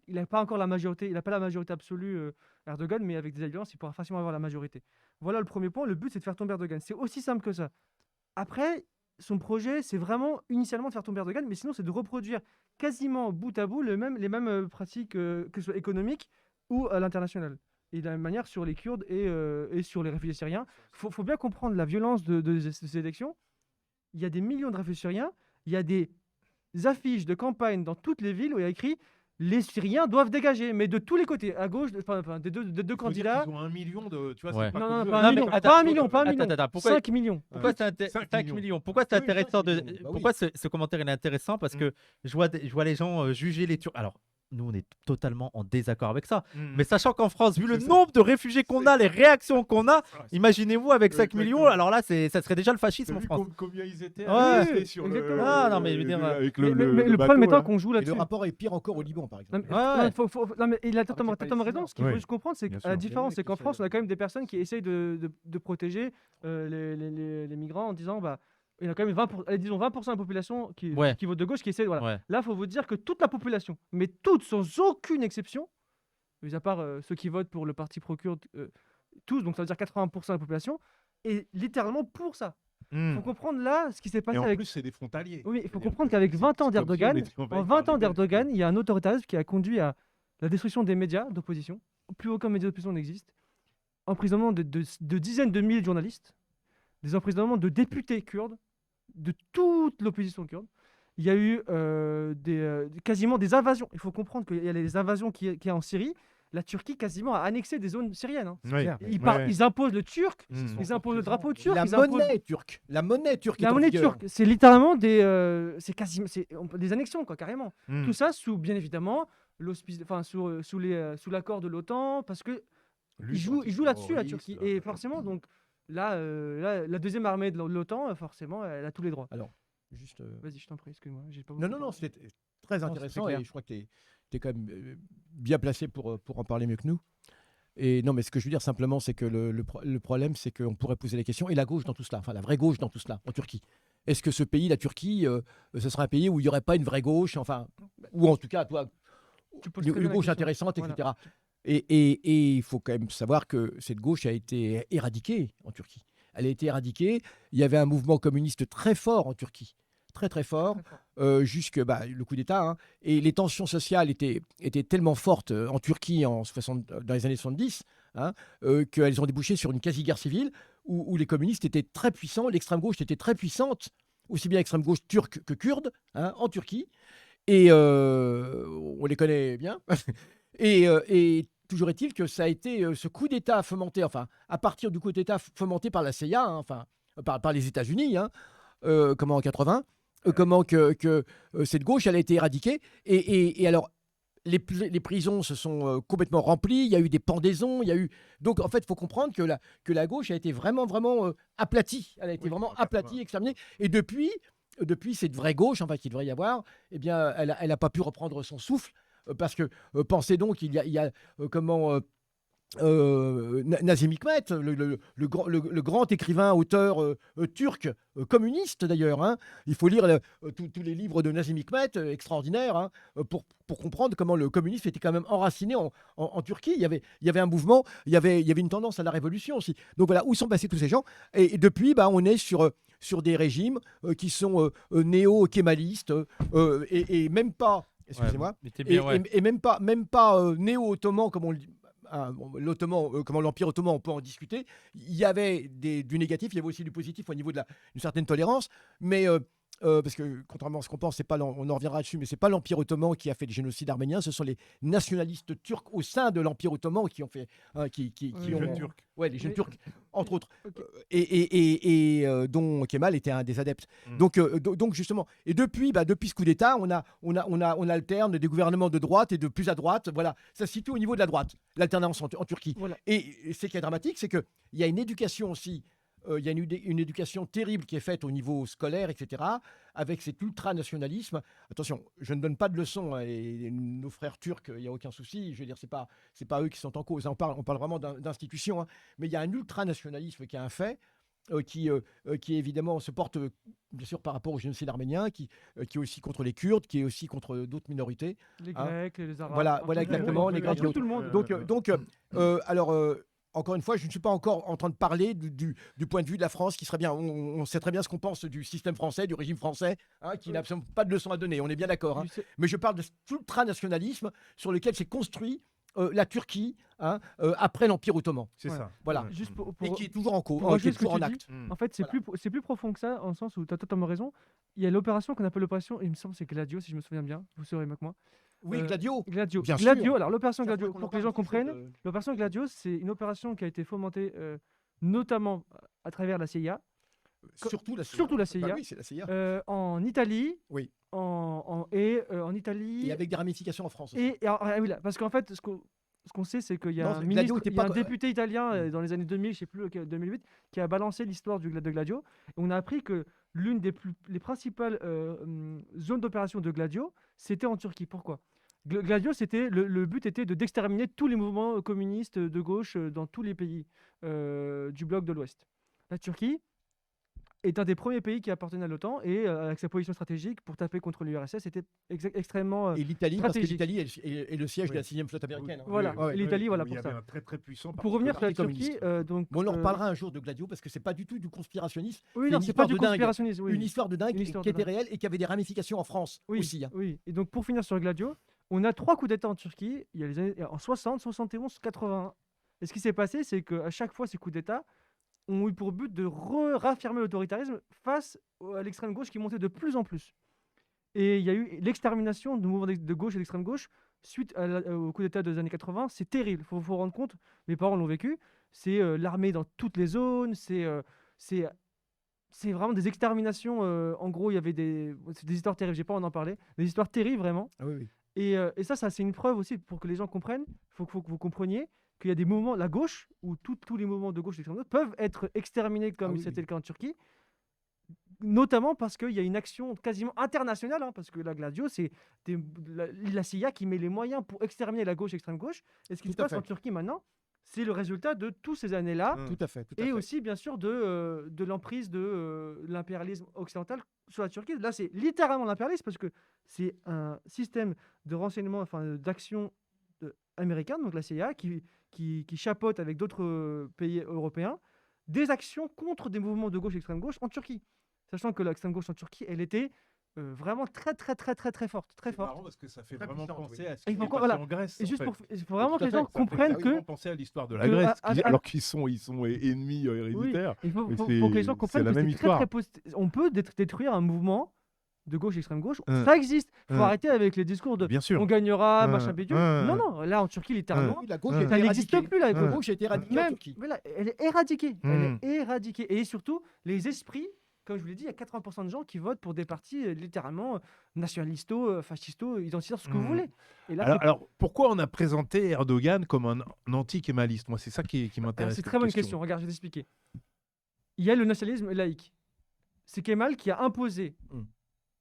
il n'a pas encore la majorité, il n'a pas la majorité absolue, Erdogan, mais avec des alliances, il pourra facilement avoir la majorité. Voilà le premier point, le but c'est de faire tomber Erdogan. C'est aussi simple que ça. Après, son projet, c'est vraiment initialement de faire tomber Erdogan, mais sinon c'est de reproduire quasiment bout à bout les mêmes pratiques, que ce soit économiques ou à l'international. Et de la même manière sur les Kurdes et sur les réfugiés syriens. Il faut bien comprendre la violence de ces élections. Il y a des millions de réfugiés syriens, il y a des affiches de campagne dans toutes les villes où il y a écrit « les Syriens doivent dégager, mais de tous les côtés, à gauche, enfin, des deux candidats. Ils ont 1 million de. Tu vois, Ouais. c'est pas Non, comme non, nous. pas Non, un mais million, attends, pas un million, pas un million. attends, pourquoi- 5 millions. Pourquoi c'est 5 5 millions. millions? Pourquoi c'est Oui, intéressant 5 millions, bah oui. pourquoi ce commentaire il est intéressant? Parce que je vois les gens juger les Turcs. Alors, nous, on est totalement en désaccord avec ça. Mm. Mais sachant qu'en France, vu le C'est ça. nombre de réfugiés qu'on a, les réactions qu'on a, imaginez-vous avec 5 millions, Exactement. alors là, ça serait déjà le T'as fascisme en vu France. combien ils étaient Ouais. à rester sur Exactement. le. Ah, non, mais je veux dire, avec Mais le bateau, problème étant là. qu'on joue Et le là-dessus. rapport est pire encore au Liban, par exemple. Non, mais, Ouais. non, mais il a qu'il y a totalement raison. Ce qu'il faut Ouais. juste comprendre, c'est que Bien la sûr. différence, c'est qu'en Qui France, on a fait- quand même des personnes qui essayent de protéger les migrants en disant bah, il y a quand même 20%, allez, disons 20% de la population Ouais. qui vote de gauche qui essaie. Voilà. Ouais. Là, il faut vous dire que toute la population, mais toute, sans aucune exception, mis à part ceux qui votent pour le parti pro-kurde, tous, donc ça veut dire 80% de la population, est littéralement pour ça. Il Mm. faut comprendre là ce qui s'est passé Et en avec. plus, c'est des frontaliers. Oui, il faut C'est-à-dire comprendre que qu'avec c'est- 20 ans c'est comme si on d'Erdogan, était envahi en par 20 ans des Belges. d'Erdogan, il y a un autoritarisme qui a conduit à la destruction des médias d'opposition. Plus aucun média d'opposition n'existe. Emprisonnement de dizaines de milliers de journalistes, des emprisonnements de députés kurdes, de toute l'opposition kurde. Il y a eu quasiment des invasions. Il faut comprendre qu'il y a les invasions qu'il y a en Syrie. La Turquie quasiment a annexé des zones syriennes. Hein. Oui. clair. Ils imposent le turc, Mm. ils imposent le drapeau turc, La ils imposent monnaie turque. La monnaie turque. est la en monnaie vigueur. turque. C'est littéralement c'est quasiment des annexions quoi, carrément. Mm. Tout ça sous bien évidemment sous l'accord de l'OTAN parce que Lutte ils jouent là-dessus la antiterroriste, Turquie et forcément donc là, la deuxième armée de l'OTAN forcément elle a tous les droits. Juste, Vas-y, je t'en prie, excuse-moi, j'ai pas Non, beaucoup non, de non, temps. c'était très Non, intéressant c'est clair. et je crois que tu es quand même bien placé pour en parler mieux que nous. Et non, mais ce que je veux dire simplement, c'est que le problème, c'est qu'on pourrait poser la question, et la gauche dans tout cela, enfin la vraie gauche dans tout cela, en Turquie. Est-ce que ce pays, la Turquie, ce sera un pays où il n'y aurait pas une vraie gauche, enfin, ou en tout cas, toi, Tu poses une très bien la gauche question. intéressante, Voilà. etc. Et il faut quand même savoir que cette gauche a été éradiquée en Turquie. Elle a été éradiquée. Il y avait un mouvement communiste très fort en Turquie, très très fort, Très fort. jusque le coup d'État. Hein. Et les tensions sociales étaient tellement fortes en Turquie dans les années 70 hein, qu'elles ont débouché sur une quasi-guerre civile où les communistes étaient très puissants, l'extrême gauche était très puissante, aussi bien l'extrême gauche turque que kurde, hein, en Turquie. Et on les connaît bien. Et toujours est-il que ça a été ce coup d'État fomenté, enfin, à partir du coup d'État fomenté par la CIA, hein, enfin, par les États-Unis, hein, comment en 80, comment que cette gauche, elle a été éradiquée. Et alors, les prisons se sont complètement remplies, il y a eu des pendaisons, il y a eu... Donc, en fait, il faut comprendre que la gauche a été vraiment, vraiment aplatie. Elle a été Oui, vraiment en 80. aplatie, exterminée. Et depuis cette vraie gauche, enfin, qu'il devrait y avoir, eh bien, elle n'a pas pu reprendre son souffle. Parce que pensez donc, il y a Nazım Hikmet, le grand écrivain, auteur turc, communiste d'ailleurs. Hein. Il faut lire tous les livres de Nazım Hikmet, extraordinaires, hein, pour comprendre comment le communisme était quand même enraciné en Turquie. Il y avait un mouvement, il y avait une tendance à la révolution aussi. Donc voilà, où sont passés tous ces gens et depuis, on est sur des régimes qui sont néo-kémalistes et même pas... Excusez-moi. Et même pas néo-ottoman comme on le dit. Comment l'Empire ottoman, on peut en discuter. Il y avait du négatif, il y avait aussi du positif au niveau d'une certaine tolérance, mais parce que contrairement à ce qu'on pense, on en reviendra dessus, mais c'est pas l'Empire ottoman qui a fait le génocide arménien, ce sont les nationalistes turcs au sein de l'Empire ottoman qui ont fait, qui Les ont, jeunes Turcs. ouais, les jeunes Oui. Turcs, entre autres, Ok. dont Kemal était un des adeptes. Mm. Donc justement, et depuis ce coup d'État, on alterne des gouvernements de droite et de plus à droite. Voilà, ça se situe au niveau de la droite, l'alternance en Turquie. Voilà. Et ce qui est dramatique, c'est qu'il y a une éducation aussi. Il y a une éducation terrible qui est faite au niveau scolaire, etc., avec cet ultranationalisme. Attention, je ne donne pas de leçons, hein, et nos frères turcs, il n'y a aucun souci. Je veux dire, c'est pas eux qui sont en cause. On parle vraiment d'institutions, hein, mais il y a un ultranationalisme qui est un fait. Qui évidemment se porte bien sûr par rapport au génocide arménien, qui est aussi contre les Kurdes, qui est aussi contre d'autres minorités. Les Hein. Grecs, les Arabes. Voilà, enfin, voilà tout le monde, exactement, un peu, les Grecs un peu et tout le monde. Donc, encore une fois, je ne suis pas encore en train de parler du point de vue de la France, qui serait bien. On sait très bien ce qu'on pense du système français, du régime français, hein, qui n'a absolument pas de leçon à donner. On est bien d'accord. Hein. Mais je parle de cet ultranationalisme sur lequel s'est construit la Turquie après l'Empire ottoman. C'est Ouais. ça. Voilà. Ouais. Juste pour, Et qui est toujours en pour cours, qui est rajouter ce que toujours en tu dis, acte. Mm. en fait, c'est Voilà. c'est plus profond que ça, en le sens où tu as totalement raison. Il y a l'opération qu'on appelle l'opération, il me semble, c'est Gladio, si je me souviens bien. Vous saurez mieux que moi. Oui, Euh, Gladio. Gladio. Bien Gladio, sûr. alors l'opération Ça, faudrait Gladio, qu'on en pour que les parle gens vite fait comprennent, l'opération Gladio, c'est une opération qui a été fomentée notamment à travers la CIA, Surtout la CIA. surtout la Bah CIA, oui, c'est la CIA. en Italie, Oui. en Italie, Et avec des ramifications en France aussi. et alors, ah oui, là, parce qu'en fait, ce qu'on sait, c'est qu'il y a Non, un Gladio ministre, était il y a pas un co- député italien dans les années 2000, je sais plus, 2008, qui a balancé l'histoire de Gladio. Et on a appris que l'une les principales zones d'opération de Gladio, c'était en Turquie. Pourquoi? Gladio, le but était d'exterminer tous les mouvements communistes de gauche dans tous les pays du bloc de l'Ouest. La Turquie est un des premiers pays qui appartenait à l'OTAN et avec sa position stratégique pour taper contre l'URSS, c'était extrêmement Et l'Italie, parce que stratégique. l'Italie est le siège de la Oui. 6e flotte américaine. hein. Voilà, Ouais. l'Italie, voilà Il y pour avait ça. un très très puissant. Pour revenir sur la Parti Turquie, communiste. donc Mais on en reparlera un jour de Gladio parce que c'est pas du tout du conspirationnisme. oui, c'est non, une c'est pas histoire du de dingue. conspirationnisme. Oui. Une histoire de dingue Une histoire qui de était dingue. réelle et qui avait des ramifications en France Oui, aussi. hein. oui. Et donc pour finir sur Gladio, on a 3 coups d'État en Turquie. Il y a les années en 60, 71, 81. Et ce qui s'est passé, c'est qu'à chaque fois, ces coups d'État ont eu pour but de réaffirmer l'autoritarisme face à l'extrême gauche qui montait de plus en plus. Et il y a eu l'extermination du mouvement de gauche et d'extrême gauche suite au coup d'État des années 80. C'est terrible, il faut vous rendre compte. Mes parents l'ont vécu. C'est l'armée dans toutes les zones. C'est vraiment des exterminations. En gros, il y avait c'est des histoires terribles. J'ai pas envie d'en parler. Des histoires terribles, vraiment. Ah oui, oui. Et ça c'est une preuve aussi pour que les gens comprennent. Il faut que vous compreniez qu'il y a des mouvements, la gauche, ou tous les mouvements de gauche et d'extrême droite peuvent être exterminés comme Ah oui, c'était oui. le cas en Turquie. Notamment parce qu'il y a une action quasiment internationale, parce que la Gladio, c'est la CIA qui met les moyens pour exterminer la gauche et l'extrême gauche. Et ce qui Tout se à passe en fait. Turquie maintenant, c'est le résultat de toutes ces années-là. Mm. Tout à fait. Tout à Et fait. aussi, bien sûr, de l'emprise de l'impérialisme occidental sur la Turquie. Là, c'est littéralement l'impérialisme parce que c'est un système de renseignement, enfin d'action américaine, donc la CIA, qui chapeaute avec d'autres pays européens des actions contre des mouvements de gauche et extrême gauche en Turquie. Sachant que l'extrême gauche en Turquie, elle était vraiment très forte. Très C'est forte. marrant parce que ça fait Très vraiment puissante, penser oui. à ce Et qui faut est qu'on- passé voilà. en Grèce. Et en juste fait. pour, il faut vraiment Tout que à les gens fait. comprennent Ça fait vraiment que. penser à l'histoire de la que Grèce, à- alors qu'ils sont ennemis Oui, héréditaires. il faut Mais que les gens c'est comprennent la que même c'est histoire. on peut détruire un mouvement de gauche, extrême gauche. Hein. Ça existe. Il faut Hein. arrêter avec les discours de Bien sûr. on gagnera, Hein. machin bidule. Hein. Non, là en Turquie, littéralement, Oui, la gauche Hein. a été ça n'existe éradiquée. plus là. La gauche a été éradiquée en Même, Turquie. voilà, elle est éradiquée. Hmm. Elle est éradiquée. Et surtout, les esprits, comme je vous l'ai dit, il y a 80% de gens qui votent pour des partis littéralement nationalisto, fascisto, identitaires, ce que vous Hmm. voulez. Et là, Alors, pourquoi on a présenté Erdogan comme un anti-kémaliste? Moi, c'est ça qui m'intéresse. c'est une cette très bonne question. Regarde, je vais t'expliquer. Il y a le nationalisme laïque. C'est Kemal qui a imposé Hmm.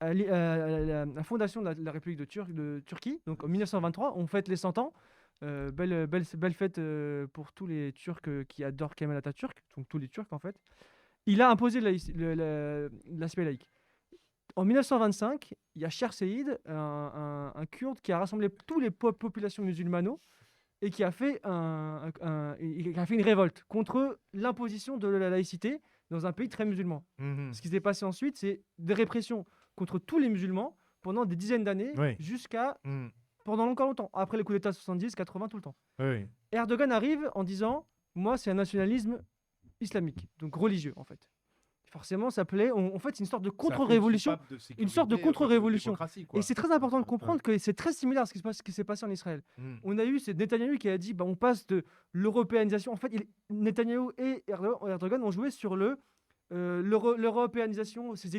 la fondation de la République de Turquie. Donc en 1923, on fête les 100 ans. Belle fête pour tous les Turcs qui adorent Kemal Atatürk, donc tous les Turcs en fait. Il a imposé l'aspect laïque. En 1925, il y a Cher Seyyid, un kurde qui a rassemblé toutes les populations musulmanes et qui a fait une révolte contre l'imposition de la laïcité dans un pays très musulman. Mhm. Ce qui s'est passé ensuite, c'est des répressions contre tous les musulmans pendant des dizaines d'années, Oui. jusqu'à Mhm. pendant encore longtemps. Après les coups d'État 70, 80, tout le temps. Oui. Erdogan arrive en disant « Moi, c'est un nationalisme islamique, donc religieux, en fait. » Forcément, ça plaît. En fait, c'est une sorte de contre-révolution. Une sorte de contre-révolution. Et c'est très important de comprendre que c'est très similaire à ce qui s'est passé en Israël. Mhm. On a eu c'est Netanyahou qui a dit on passe de l'européanisation. En fait, Netanyahou et Erdogan ont joué sur l'européanisation, ces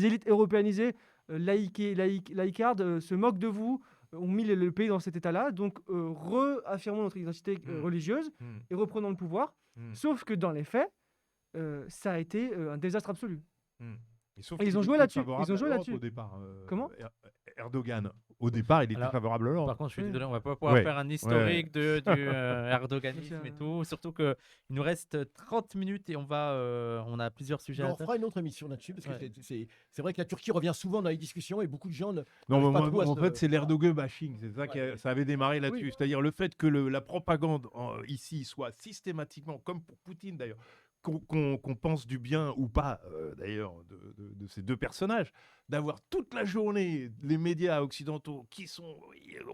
élites européanisées, laïcardes, se moquent de vous, ont mis le pays dans cet état-là. Donc, réaffirmons notre identité religieuse Mhm. et reprenons le pouvoir. Mhm. Sauf que dans les faits, ça a été un désastre absolu. Sauf Et ils qu'il ont joué était là-dessus. favorable Ils ont à joué l'Europe là-dessus. Au départ, Comment Erdogan, au départ, il était Alors, favorable à l'Europe. Par contre, je suis Oui. désolé, on va pas pouvoir Ouais. faire un historique du erdoganisme C'est et tout. Surtout qu'il nous reste 30 minutes et on a plusieurs sujets On à fera une autre émission là-dessus parce que Ouais. c'est vrai que la Turquie revient souvent dans les discussions et beaucoup de gens Non, n'arrivent mais pas moi, trop à en se- fait, c'est l'Erdogan bashing. C'est ça ça avait démarré là-dessus. Oui. C'est-à-dire le fait que la propagande ici soit systématiquement, comme pour Poutine d'ailleurs, qu'on pense du bien ou pas, d'ailleurs, de ces deux personnages, d'avoir toute la journée les médias occidentaux qui sont,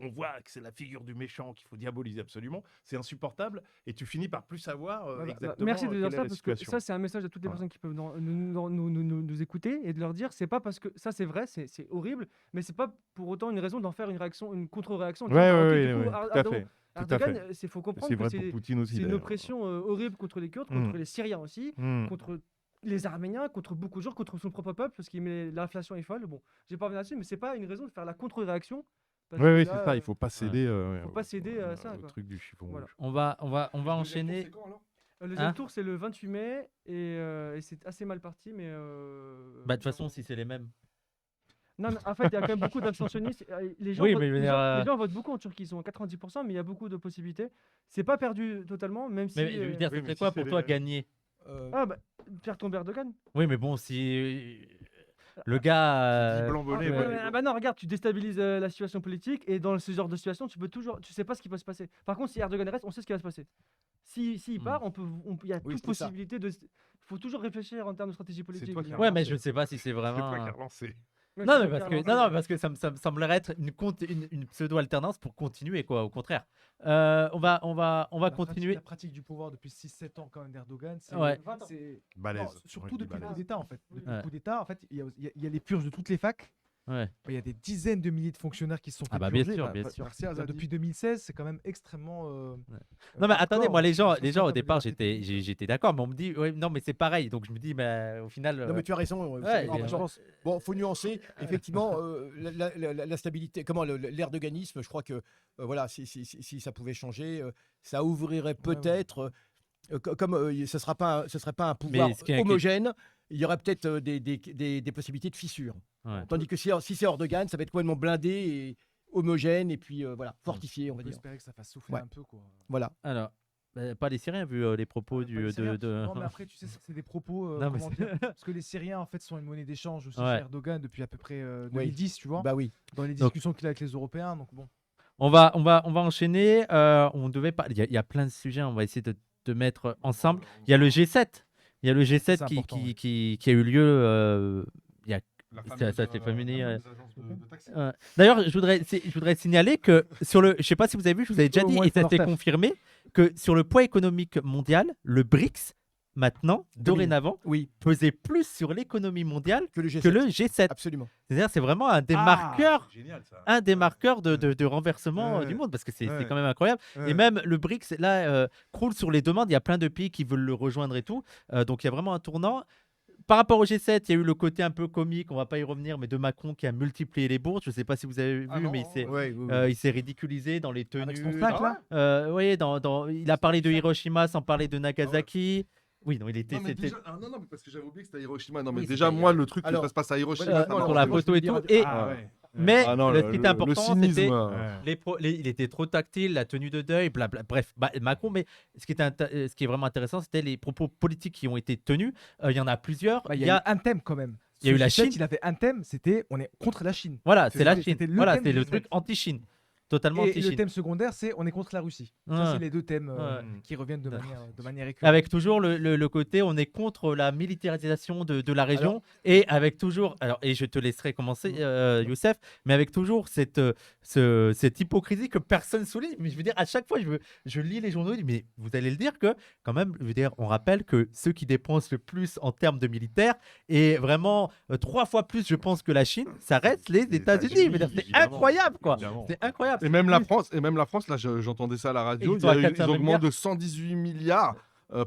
on voit que c'est la figure du méchant qu'il faut diaboliser absolument, c'est insupportable et tu finis par plus savoir exactement Merci de quelle dire est ça la parce que situation. ça c'est un message à toutes les Voilà. personnes qui peuvent nous écouter et de leur dire c'est pas parce que ça c'est vrai, c'est horrible, mais c'est pas pour autant une raison d'en faire une réaction, une contre-réaction. en disant, Ouais, bah, ok, ouais, du ouais, coup, tout à fait. Erdogan, Tout à fait. il faut comprendre C'est que vrai pour Poutine aussi. c'est une d'ailleurs. oppression horrible contre les Kurdes, contre les Syriens aussi, Hmm. contre les Arméniens, contre beaucoup de gens, contre son propre peuple, parce qu'il met l'inflation est folle. Bon, j'ai pas revenir là-dessus, mais c'est pas une raison de faire la contre-réaction. parce Oui, que oui, là, c'est ça. Il faut pas céder. faut pas céder à ça, au quoi. truc du chiffon Voilà. rouge. On va enchaîner. Le deuxième Hein tour, c'est le 28 mai et c'est assez mal parti, mais. Bah, de toute façon, si c'est les mêmes. Non, mais en fait, il y a quand même beaucoup d'abstentionnistes. Les gens, Oui, votent, mais je veux les dire, gens- les gens votent beaucoup en Turquie, ils sont à 90%, mais il y a beaucoup de possibilités. C'est pas perdu totalement, même si. Mais je veux dire, Oui, mais c'est si quoi c'est pour les toi mêmes. gagner? Ah, bah, faire tomber Erdogan. Oui, mais bon, si le gars. Dit blanc bonnet, ouais. ouais. Bah non, regarde, tu déstabilises la situation politique et dans ce genre de situation, tu sais pas ce qui peut se passer. Par contre, si Erdogan reste, on sait ce qui va se passer. S'il part, il y a Oui, toute c'est ça. possibilité de. Il faut toujours réfléchir en termes de stratégie politique. toi qui évidemment. Ouais, mais je ne sais pas si c'est C'est vraiment. toi qui as relancé. Ouais, Non, c'est mais toi parce qui que, as non, lancé. parce que ça me semblerait être une pseudo-alternance pour continuer, quoi, au contraire. On va continuer. La pratique du pouvoir depuis 6-7 ans quand même d'Erdogan, c'est Ouais. c'est- Balèze. non, Moi, surtout je dis depuis le coup balèze. d'État en fait. Depuis Ouais. le coup d'État, en fait, il y a les purges de toutes les facs. Ouais. Il y a des dizaines de milliers de fonctionnaires qui se sont Ah fait bah, bien purger. sûr, bien sûr. Merci Azadi. Depuis 2016, c'est quand même extrêmement. Non, mais attendez, moi, les gens, hardcore en au termes de départ, liberté j'étais d'accord, mais on me dit, ouais, non, mais c'est pareil. Donc, je me dis, mais au final. Non, mais tu as raison. ouais, c'est- et, je pense- Bon, faut nuancer. Effectivement, la stabilité, l'erdoganisme, je crois que voilà, si ça pouvait changer, ça ouvrirait peut-être, ce serait pas un pouvoir ce qui est homogène. Il y aurait peut-être des possibilités de fissures. Ouais. Tandis que si c'est Erdogan, ça va être complètement blindé et homogène et puis voilà, fortifié, on On va peut dire. espérer que ça fasse souffler Ouais. un peu quoi. Voilà. Alors, pas les Syriens, vu les propos Pas les Syriens. de. Non, mais après, tu sais, c'est des propos. Non, mais comment dire, parce que les Syriens, en fait, sont une monnaie d'échange aussi Ouais. chez Erdogan depuis à peu près Oui. 2010, tu vois, Bah oui. dans les Donc- discussions qu'il a avec les Européens. Donc bon. On va enchaîner. On devait pas. Il y a plein de sujets. On va essayer de mettre ensemble. Il y a le G7. Il y a le G7 C'est important, ouais. qui a eu lieu. Il y a. Ça s'est familier. D'ailleurs, je voudrais signaler que sur le. Je sais pas si vous avez vu, je vous avais déjà Au dit moins, et il faut ça leur s'est taf. confirmé que sur le poids économique mondial, le BRICS maintenant, dorénavant, Oui, pesait plus sur l'économie mondiale que le G7. que le G7. Absolument. C'est-à-dire, c'est vraiment un des marqueurs. C'est génial, ça. Un des marqueurs de renversement Ouais. du monde, parce que c'est Ouais. quand même incroyable. Ouais. Et même le BRICS, là, croule sur les demandes. Il y a plein de pays qui veulent le rejoindre et tout. Donc il y a vraiment un tournant. Par rapport au G7, il y a eu le côté un peu comique, on va pas y revenir, mais de Macron qui a multiplié les bourses. Je sais pas si vous avez vu, Ah non, mais il s'est ridiculisé dans les tenues. Avec son sac là. Oui, il a parlé de Hiroshima sans parler de Nagasaki. Oui, non, il était. Non, mais c'était- déjà- non, mais parce que j'avais oublié que c'était à Hiroshima. Non, mais Oui, déjà, c'était- moi, le truc que alors, ça se passe à Hiroshima, ouais, ça non, m'a pour la moi, je photo peux et dire tout. un- Et, Ah ouais. mais Ah non, ce qui était important, cynisme. c'était Ouais. il était trop tactile, la tenue de deuil, blabla. Bref, Macron. Mais ce qui est vraiment intéressant, c'était les propos politiques qui ont été tenus. Il y en a plusieurs. Bah, il y a eu un thème quand même. Il y a eu Ce la G7, Chine. Il avait un thème, c'était on est contre la Chine. Voilà, c'est la C'était- Chine. c'était le Voilà, thème c'est du le G7. truc anti-Chine. Totalement Et le anti-Chine. thème secondaire, c'est on est contre la Russie. Ouais. Ça, c'est les deux thèmes Ouais. qui reviennent de Ouais. manière récurrente. Avec toujours le côté, on est contre la militarisation de la région. Et avec toujours, alors, et je te laisserai commencer, Youssef, mais avec toujours cette hypocrisie que personne souligne. Mais je veux dire, à chaque fois, je lis les journaux, je dis, mais vous allez le dire que, quand même, je veux dire, on rappelle que ceux qui dépensent le plus en termes de militaires, et vraiment 3 fois plus, je pense, que la Chine, ça reste les États-Unis. Je veux dire, C'est évidemment. incroyable, quoi. Évidemment. C'est incroyable. Et même la France, là, j'entendais ça à la radio, Et ils sont à ils 400 augmentent milliards. de 118 milliards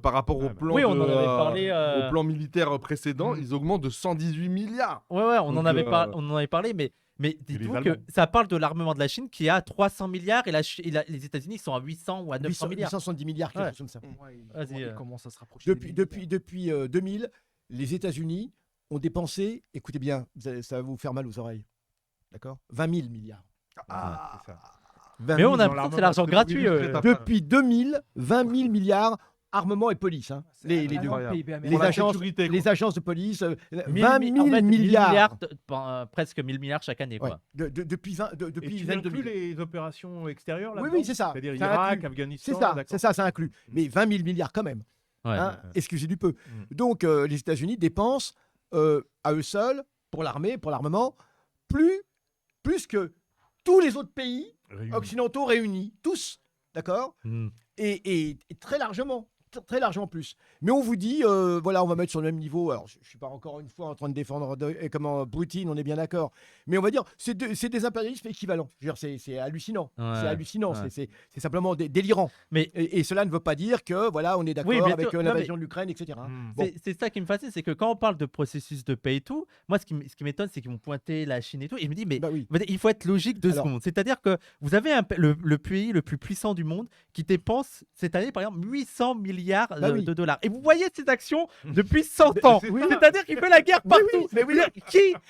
par rapport au bah. plan, Oui, on en avait parlé, au plan militaire précédent. Ils augmentent de 118 milliards. Ouais, on en Donc, avait on en avait parlé, mais dites-vous les que Allemands. ça parle de l'armement de la Chine qui est à 300 milliards et les États-Unis sont à 800 ou à 900 milliards. 870 milliards, quelque Ouais. chose comme ça. Ouais, Vas-y, il commence à se rapprocher. Depuis 2000, les États-Unis ont dépensé, écoutez bien, ça va vous faire mal aux oreilles, d'accord, 20 000 milliards. Ah, c'est ça. 20 Mais 000 on a l'impression que c'est l'argent gratuit. Depuis 2000, 20 000 milliards, armement et police. Hein. Les agences de police, 20 000 milliards. Presque 1000 milliards chaque année. Ouais. Quoi. Depuis Et tu 22 inclus 000. les opérations extérieures là Oui, c'est ça. C'est-à-dire Ça Irak, inclut. Afghanistan. C'est ça, d'accord. c'est ça, ça inclut. Mais 20 000 milliards quand même. Ouais. Excusez du peu. Donc les États-Unis dépensent à eux seuls, pour l'armée, pour l'armement, plus que tous les autres pays occidentaux réunis, tous, d'accord, Mm. et très largement. Très largement plus. Mais on vous dit, voilà, on va mettre sur le même niveau. Alors, je ne suis pas encore une fois en train de défendre comment Poutine, on est bien d'accord. Mais on va dire, c'est des impérialismes équivalents. Je veux dire, c'est hallucinant. Ouais, C'est hallucinant. ouais. C'est simplement délirant. Mais Et cela ne veut pas dire que, voilà, on est d'accord Oui, bien avec sûr. Non, l'invasion de l'Ukraine, etc. Bon. c'est ça qui me fascine, c'est que quand on parle de processus de paix et tout, moi, ce qui m'étonne, c'est qu'ils vont pointer la Chine et tout. Et je me dis, mais Bah oui. il faut être logique 2 Alors- secondes. C'est-à-dire que vous avez le pays le plus puissant du monde qui dépense cette année, par exemple, 800 milliards Bah oui. de dollars. Et vous voyez ces actions depuis 100 ans. c'est C'est-à-dire qu'il fait la guerre Mais partout. oui, mais oui.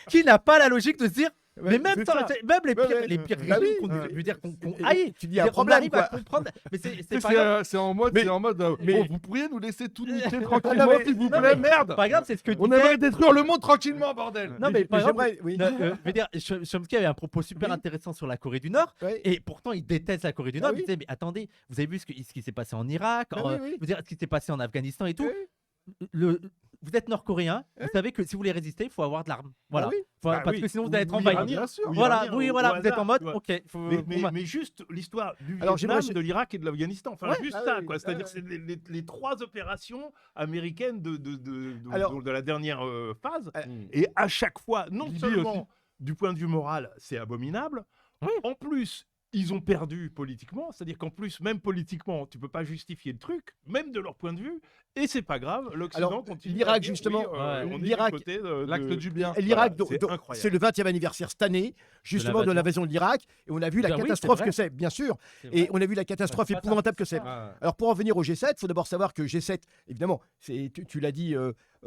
Qui n'a pas la logique de se dire. Ouais, Mais même, c'est sans- ça. même les pires, Ouais. les pires Bah régimes oui. qu'on veut dire qu'on Et- haït. tu dis un On problème, arrive à quoi. comprendre. Mais c'est C'est par exemple- c'est en mode, Mais- c'est en mode mais- oh, vous pourriez nous laisser tout niquer Ah, tranquillement, non, mais- s'il vous non, plaît, mais- merde. par exemple, c'est ce que On disait- aimerait détruire le monde tranquillement, bordel. Non, mais par exemple, j'aimerais- oui. je veux dire, Chomsky avait un propos super Oui. intéressant sur la Corée du Nord. Ouais. Et pourtant, il déteste la Corée du Nord. Ah Il oui. disait, mais attendez, vous avez vu ce qui s'est passé en Irak, Bah oui, oui. je veux dire, ce qui s'est passé en Afghanistan et tout. Oui. Vous êtes nord-coréen, vous savez que si vous voulez résister, il faut avoir de l'arme. Voilà. Ah oui. Parce oui. que sinon, vous Ou- allez être ou envahi. iranien, Bien sûr. ou Voilà, iranien, oui, au voilà, vous êtes hasard, en mode, tu vois. ok. Mais juste l'histoire du Alors, Vietnam, j'aimerais- de l'Irak et de l'Afghanistan. Enfin, Ouais, juste ah ça, oui, quoi. oui. C'est-à-dire Ah c'est les 3 opérations américaines Alors- de la dernière phase. Ah, Et à chaque fois, non Libye seulement aussi. du point de vue moral, c'est abominable, Oui. en plus, ils ont perdu politiquement. C'est-à-dire qu'en plus, même politiquement, tu peux pas justifier le truc, même de leur point de vue. Et c'est pas grave, l'Occident Alors, continue. l'Irak, à dire, justement, oui, ouais. on est l'Irak- du côté L'acte du bien. L'Irak, Voilà, c'est incroyable. c'est le 20e anniversaire cette année, justement, de l'invasion de l'Irak. Et on a vu la Ah oui, catastrophe c'est que vrai. c'est, bien sûr. C'est Et vrai. on a vu la catastrophe C'est pas ça, épouvantable que c'est c'est. ça. Alors, pour en venir au G7, il faut d'abord savoir que G7, évidemment, tu l'as dit,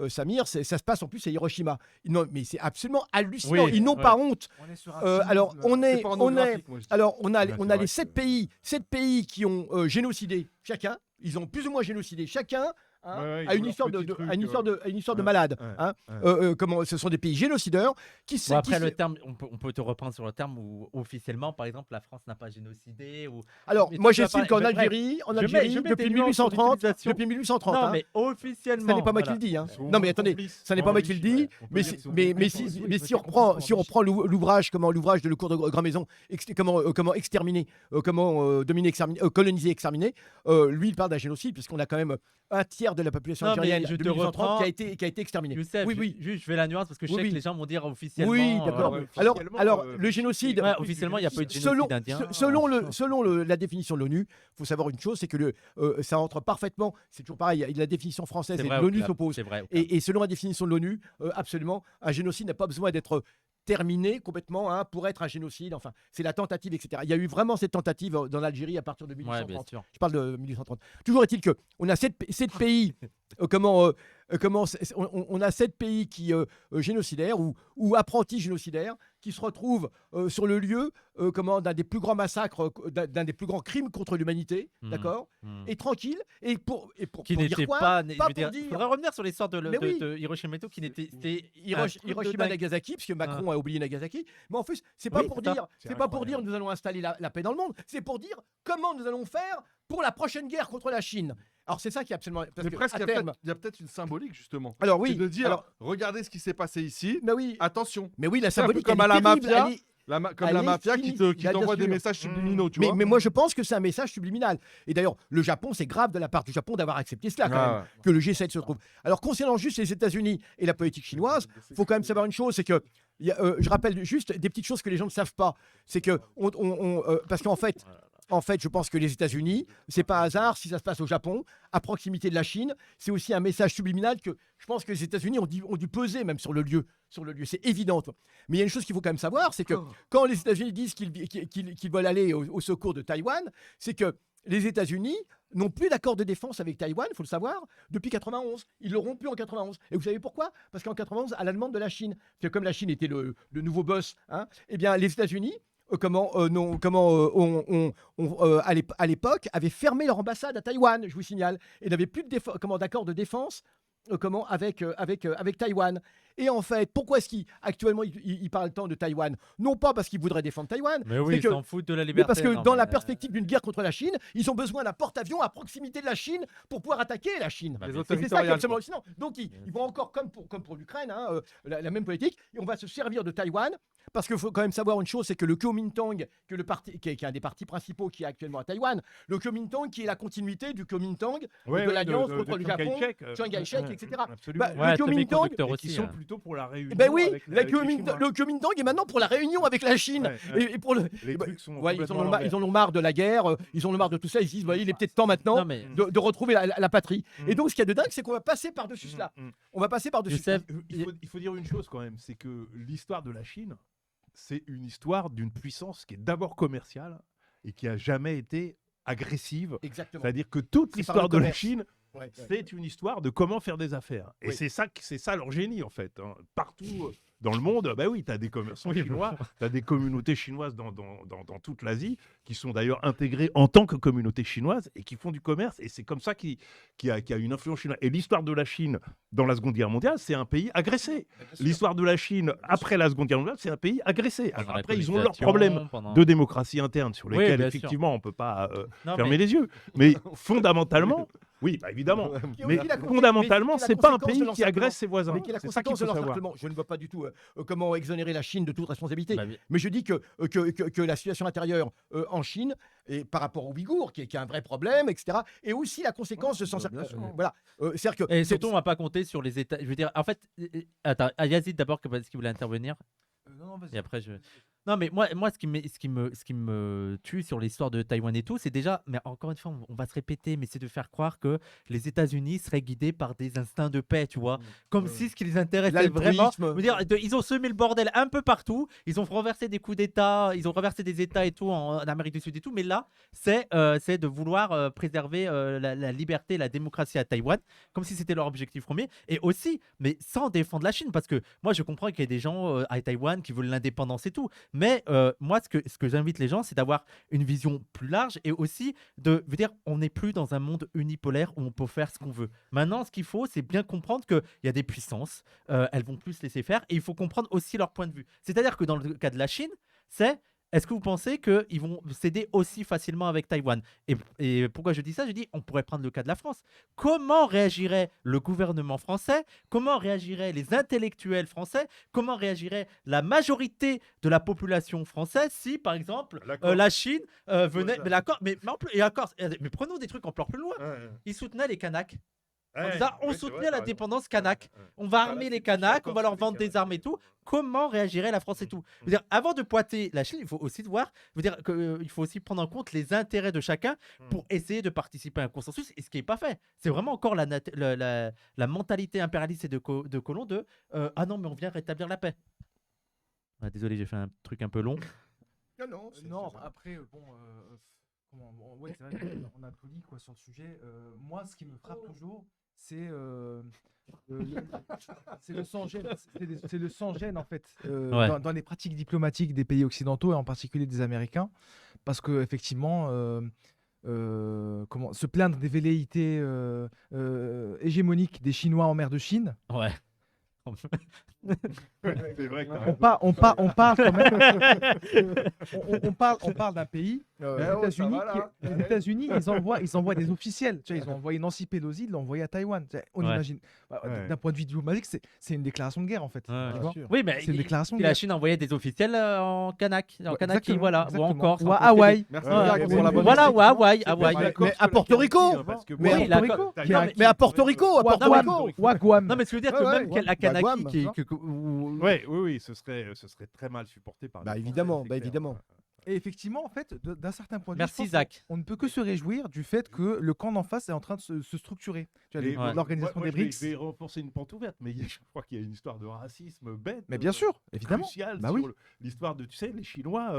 Samir, ça se passe en plus à Hiroshima. Non, mais c'est absolument hallucinant. Oui, Ils n'ont ouais. pas honte. On est sur un Alors, cynisme. on C'est est, pornographique, moi, je dis. alors, on a, Ouais, on c'est a vrai les que- 7 pays qui ont génocidé chacun. Ils ont plus ou moins génocidé chacun. Hein, Ouais, ouais, ils à ont une leur histoire petit de, truc, à une histoire de, à une histoire de ouais, malade. ouais, Hein. ouais. Comment, ce sont des pays génocideurs qui Bon, après, qui le terme, on peut te reprendre sur le terme où officiellement, par exemple, la France n'a pas génocidé. Ou... Alors, Mais moi toi, tu vas j'estime parler- qu'en mais bref, Algérie, je mets depuis des nuances sur 1830, l'utilisation. depuis 1830, Non, hein, mais officiellement. ça n'est pas moi qui voilà. le dis. Hein. Souvent Non, mais attendez, complices. ça n'est pas moi qui le dis. Mais si on reprend l'ouvrage, l'ouvrage de Le Cours de Grand Maison, comment exterminer, dominer, coloniser, exterminer, lui il parle d'un génocide puisqu'on a quand même un tiers de la population Non, mais algérienne je de te 1830 reprends. qui a été exterminée. Youssef, Oui, oui. juste, je fais la nuance parce que je Oui, sais oui. que les gens vont dire officiellement. Oui, d'accord. ouais, Alors, officiellement, le génocide, Ouais, officiellement, il n'y a pas eu de selon, génocide indien. selon la définition de l'ONU, il faut savoir une chose, c'est que ça entre parfaitement, c'est toujours pareil, la définition française C'est et vrai, l'ONU Oclap, s'oppose. c'est vrai, Oclap. Et selon la définition de l'ONU, absolument, un génocide n'a pas besoin d'être terminé complètement pour être un génocide. Enfin, c'est la tentative, etc. Il y a eu vraiment cette tentative dans l'Algérie à partir de Ouais, bien 1830. sûr. Je parle de 1830. Toujours est-il que on a 7 pays, on a 7 pays qui génocidaires ou apprentis génocidaires qui se retrouvent sur le lieu d'un des plus grands massacres, d'un des plus grands crimes contre l'humanité, Mhm. d'accord, Hmm. et tranquille, et pour Qui pour dire n'était quoi pas. Pas je veux pour dire, dire- faudrait revenir sur l'histoire Mais oui. de Hiroshima et tout, qui n'était. C'était un truc de Hiroshima, dingue. Nagasaki, puisque Macron a oublié Nagasaki. Mais en plus, c'est pas Oui, pour c'est ça. dire, C'est c'est pas pour incroyable. dire nous allons installer la paix dans le monde. C'est pour dire comment nous allons faire pour la prochaine guerre contre la Chine. Alors c'est ça qui est absolument. Parce Mais que, presque, à il terme. y a peut-être une symbolique, justement. Alors oui. C'est de dire, alors, regardez ce qui s'est passé ici, mais oui. attention. Mais oui, la C'est un peu symbolique. comme elle à est la terrible, mafia. elle est- Comme la Allez, mafia fini. qui Bien t'envoie des sûr. messages subliminaux, tu vois. Mais moi je pense que c'est un message subliminal. Et d'ailleurs, le Japon, c'est grave de la part du Japon d'avoir accepté cela quand Ah, même, que le G7 se trouve. Alors concernant juste les États-Unis et la politique chinoise, il faut quand même savoir une chose, c'est que je rappelle juste des petites choses que les gens ne savent pas. C'est que parce qu'en fait. En fait, je pense que les États-Unis, c'est pas un hasard si ça se passe au Japon, à proximité de la Chine. C'est aussi un message subliminal que je pense que les États-Unis ont dû peser même sur le lieu. C'est évident. Mais il y a une chose qu'il faut quand même savoir, c'est que quand les États-Unis disent qu'ils veulent aller au secours de Taïwan, c'est que les États-Unis n'ont plus d'accord de défense avec Taïwan, il faut le savoir, depuis 91. Ils l'auront plus en 91. Et vous savez pourquoi? Parce qu'en 91, à la demande de la Chine, parce que comme la Chine était le nouveau boss, eh bien les États-Unis à l'époque, avaient fermé leur ambassade à Taïwan, je vous signale, et n'avaient plus d'accord de défense avec Taïwan. Et en fait, pourquoi est-ce qu'actuellement il parle tant de Taïwan? Non pas parce qu'il voudrait défendre Taïwan, Mais oui, c'est ils que- s'en foutent de la mais liberté. parce que non, dans mais, la perspective d'une guerre contre la Chine, ils ont besoin d'un porte-avions à proximité de la Chine pour pouvoir attaquer la Chine. bah, Les bien autres Et c'est ça qui est territoriales, absolument quoi. hallucinant. Donc ils vont encore, comme pour l'Ukraine, la même politique. Et on va se servir de Taïwan. Parce qu'il faut quand même savoir une chose, c'est que le Kuomintang, qui est un des partis principaux qui est actuellement à Taïwan, le Kuomintang qui est la continuité du Kuomintang de l'Alliance contre le Japon, Chiang Kai-shek, etc. Absolument. Bah, Ouais, le Kuomintang, semi-conducteurs Et aussi. qui sont hein. plutôt pour la réunion. ben oui, avec les Chinois. le Kuomintang est maintenant pour la réunion avec la Chine. Ouais, ouais. Et pour le, Les bah, trucs sont ouais, ils, en complètement ont à marre, l'envers. ils en ont marre de la guerre, ils en ont marre de tout ça. Ils se disent, bah, il est peut-être temps maintenant Non, mais de retrouver la patrie. Mm. Et donc, ce qu'il y a de dingue, c'est qu'on va passer par-dessus cela. Mm, mm. On va passer par-dessus Youssef, Il faut dire une chose quand même, c'est que l'histoire de la Chine, c'est une histoire d'une puissance qui est d'abord commerciale et qui a jamais été agressive. Exactement. C'est-à-dire que toute C'est par l'histoire le de la commerce. Chine, Ouais. c'est une histoire de comment faire des affaires. Et Oui. c'est ça leur génie en fait. Hein. Partout dans le monde, bah oui, tu as des commerçants chinois, tu as des communautés chinoises dans toute l'Asie qui sont d'ailleurs intégrées en tant que communauté chinoise et qui font du commerce. Et c'est comme ça qu'il y a une influence chinoise. Et l'histoire de la Chine dans la Seconde Guerre mondiale, c'est un pays agressé. L'histoire de la Chine après la Seconde Guerre mondiale, c'est un pays agressé. Alors pendant la après, ils ont leurs colonisation, problèmes pendant- de démocratie interne sur Oui, lesquels bien sûr. effectivement on peut pas Non, fermer mais- les yeux. Mais fondamentalement, oui, bah évidemment. Qui est Mais aussi la fondamentalement, mais qui est la c'est pas un conséquence pays de qui l'encerclement. agresse ses voisins. Mais qui est la C'est ça qu'il conséquence faut de savoir. l'encerclement. Je ne vois pas du tout comment exonérer la Chine de toute responsabilité. Bah, bien- Mais je dis que la situation intérieure en Chine, et par rapport aux Ouïghours, qui est un vrai problème, etc., et aussi la conséquence de bien sûr. voilà. C'est-à-dire que Et c'est- surtout, on va pas compter sur les États. Je veux dire, en fait, attends, Yazid d'abord, parce qu'il voulait intervenir. Non, vas-y. Et après, je. Non, mais moi ce qui me tue sur l'histoire de Taïwan et tout, c'est déjà, mais encore une fois, on va se répéter, mais c'est de faire croire que les États-Unis seraient guidés par des instincts de paix, tu vois. Comme si ce qui les intéressait vraiment. L'altruisme. Je veux dire, ils ont semé le bordel un peu partout, ils ont renversé des coups d'État, ils ont renversé des États et tout en Amérique du Sud et tout, mais là, c'est de vouloir préserver la liberté et la démocratie à Taïwan, comme si c'était leur objectif premier. Et aussi, mais sans défendre la Chine, parce que moi, je comprends qu'il y ait des gens à Taïwan qui veulent l'indépendance et tout. Mais moi, ce que j'invite les gens, c'est d'avoir une vision plus large et aussi de veux dire, on n'est plus dans un monde unipolaire où on peut faire ce qu'on veut. Maintenant, ce qu'il faut, c'est bien comprendre qu'il y a des puissances, elles vont plus laisser faire et il faut comprendre aussi leur point de vue. C'est-à-dire que dans le cas de la Chine, est-ce que vous pensez qu'ils vont céder aussi facilement avec Taïwan? Et pourquoi je dis ça? Je dis, on pourrait prendre le cas de la France. Comment réagirait le gouvernement français? Comment réagiraient les intellectuels français? Comment réagirait la majorité de la population française si, par exemple, la Chine venait... ça. Mais l'accord... Mais prenons des trucs encore plus loin. Ils soutenaient les Kanaks. En disant, on soutenait la dépendance Kanak. On va armer les Kanaks, on va leur vendre des armes et tout. Comment réagirait la France et tout? Je veux dire, avant de pointer la Chine, il faut aussi voir, il faut aussi prendre en compte les intérêts de chacun pour essayer de participer à un consensus. Et ce qui n'est pas fait, c'est vraiment encore la mentalité impérialiste et de colons de ah non, mais on vient rétablir la paix. Ah, désolé, j'ai fait un truc un peu long. Non, après, ouais, c'est vrai qu'on a tout dit quoi, sur le sujet. Moi, ce qui me frappe toujours, c'est c'est le sans-gêne. C'est le sans-gêne, en fait, Ouais. dans les pratiques diplomatiques des pays occidentaux, et en particulier des Américains. Parce qu'effectivement, se plaindre des velléités hégémoniques des Chinois en mer de Chine, Ouais. C'est vrai que on parle quand même. on parle d'un pays. Les États-Unis, ils envoient des officiels. Tu vois, ils ont envoyé Nancy Pelosi, ils l'ont envoyé à Taïwan. Tu vois, on Ouais. imagine. Ouais. D'un point de vue diplomatique, c'est une déclaration de guerre en fait. Ouais. Tu vois. Oui, mais C'est une déclaration de la guerre. Chine envoyait des officiels en Kanak, Ouais, Kanaki, exactement, voilà, ou exactement. encore. Ou à Hawaï. Merci Ouais, Jacques, pour la bonne Voilà, idée. ou à Hawaï. Mais à Porto Rico. Mais Oui, à la- Porto Rico, T'as- qui a- Mais à Porto Rico, à ou à Porto Guam, Rico. ou à Guam. Non, mais ce que je veux dire, que Ouais, même ouais, la ouais. Kanaki, Guam, qui hein. Oui, ce serait très mal supporté par. Bah les évidemment, Français, bah c'est clair. évidemment. Et effectivement, en fait, d'un certain point de vue, Merci, je pense Zach. qu'on ne peut que se réjouir du fait que le camp d'en face est en train de se structurer. Tu vois, Et Ouais. l'organisation moi, des BRICS. Je vais renforcer une pente ouverte, mais je crois qu'il y a une histoire de racisme bête. Mais bien sûr, évidemment. Cruciale Bah sur oui. l'histoire de, tu sais, les Chinois,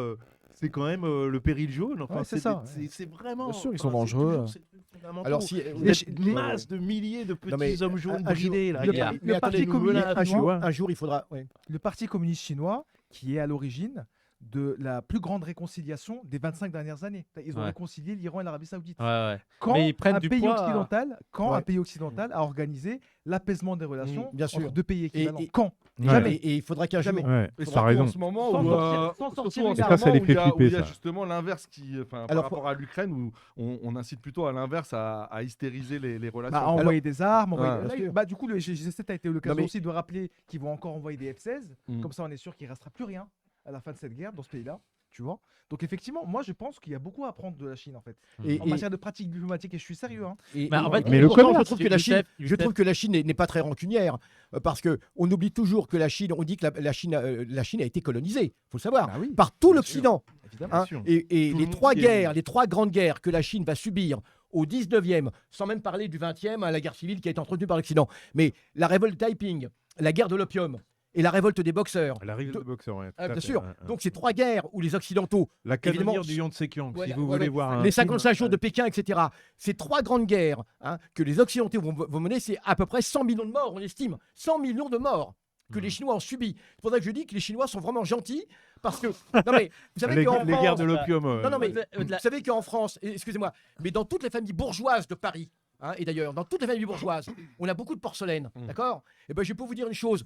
c'est quand même le péril jaune. Enfin, Ouais, c'est ça. C'est vraiment. Bien sûr, ils enfin, sont c'est dangereux. toujours ces trucs fondamentaux. Alors si Cette masse de milliers de petits mais hommes jaunes un jour- bridés, là, le qui par- arrivent le à Parti nous communiste menacer, un tu jour, vois. un jour, il faudra. Ouais. Le Parti communiste chinois, qui est à l'origine de la plus grande réconciliation des 25 dernières années. Ils ont Ouais. réconcilié l'Iran et l'Arabie Saoudite. Ouais, ouais. Quand Mais ils prennent un du pays poids. occidental, quand Ouais. un pays occidental a organisé l'apaisement des relations bien sûr. entre deux pays équivalents. Et- Quand Jamais. Et il faudra qu'un jour. Jamais. Ouais, Et t'as surtout raison. en ce moment Sans où, sortir- sans surtout sortir en une ce arme. Ça moment les où fait il y a, flipper, où il y a ça. justement l'inverse par Alors, rapport à l'Ukraine où on incite plutôt à l'inverse à hystériser les relations. Bah, envoyer des armes. Ouais. Là, Bien sûr. bah, du coup, le G7 a été l'occasion mais- aussi de rappeler qu'ils vont encore envoyer des F-16. Mm. Comme ça, on est sûr qu'il ne restera plus rien à la fin de cette guerre dans ce pays-là. Tu vois. Donc effectivement, moi je pense qu'il y a beaucoup à apprendre de la Chine en fait. Et- En matière de pratique diplomatique, et je suis sérieux. Hein. Mais en fait, Mais le pourtant, commerce, je trouve que la Chine, Youssef, je trouve que la Chine n'est pas très rancunière parce que on oublie toujours que la Chine, on dit que la Chine a été colonisée, faut le savoir, Bah oui, par tout bien l'Occident. évidemment. Hein. sûr. Et Tout le les monde trois y est guerres, venu. les trois grandes guerres que la Chine va subir au 19e, sans même parler du 20e, la guerre civile qui a été entretenue par l'Occident, mais la révolte Taiping, la guerre de l'opium et la révolte des boxeurs. La rive de boxeur, ouais, tout à Bien fait, sûr. ouais, ouais. Donc ces trois guerres où les Occidentaux, La évidemment, canonnière du Yangtze-Kiang, si voilà, vous ouais, voulez ouais. voir un les film, 55 jours de Pékin, etc. Ces trois grandes guerres que les Occidentaux vont mener, c'est à peu près 100 millions de morts, on estime. 100 millions de morts que les Chinois ont subi. C'est pour ça que je dis que les Chinois sont vraiment gentils parce que... Non mais, vous savez les, qu'en les guerres de France... l'opium. Non, non, mais Au-delà- vous savez qu'en France, excusez-moi, mais dans toutes les familles bourgeoises de Paris, et d'ailleurs, dans toutes les familles bourgeoises, on a beaucoup de porcelaine, d'accord. Et ben, je peux vous dire une chose,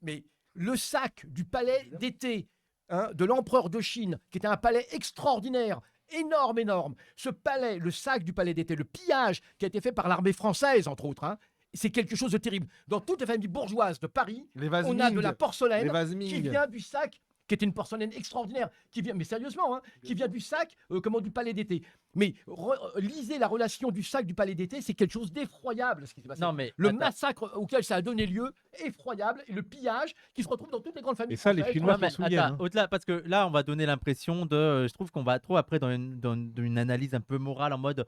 mais le sac du palais d'été de l'empereur de Chine, qui était un palais extraordinaire, énorme, ce palais, le sac du palais d'été, le pillage qui a été fait par l'armée française, entre autres, c'est quelque chose de terrible. Dans toutes les familles bourgeoises de Paris, Les vases on a de Ming, la porcelaine les vases qui Ming. vient du sac, qui est une porcelaine extraordinaire, qui vient, mais sérieusement, qui vient du sac, du palais d'été. Mais lisez la relation du sac du palais d'été, c'est quelque chose d'effroyable ce qui s'est passé. Non, mais Le attends. massacre auquel ça a donné lieu, effroyable, et le pillage qui se retrouve dans toutes les grandes familles. Et ça, les françaises. Chinois Ouais, mais s'en souviennent, attends, hein. au-delà, parce que là, on va donner l'impression de. Je trouve qu'on va trop après dans une analyse un peu morale en mode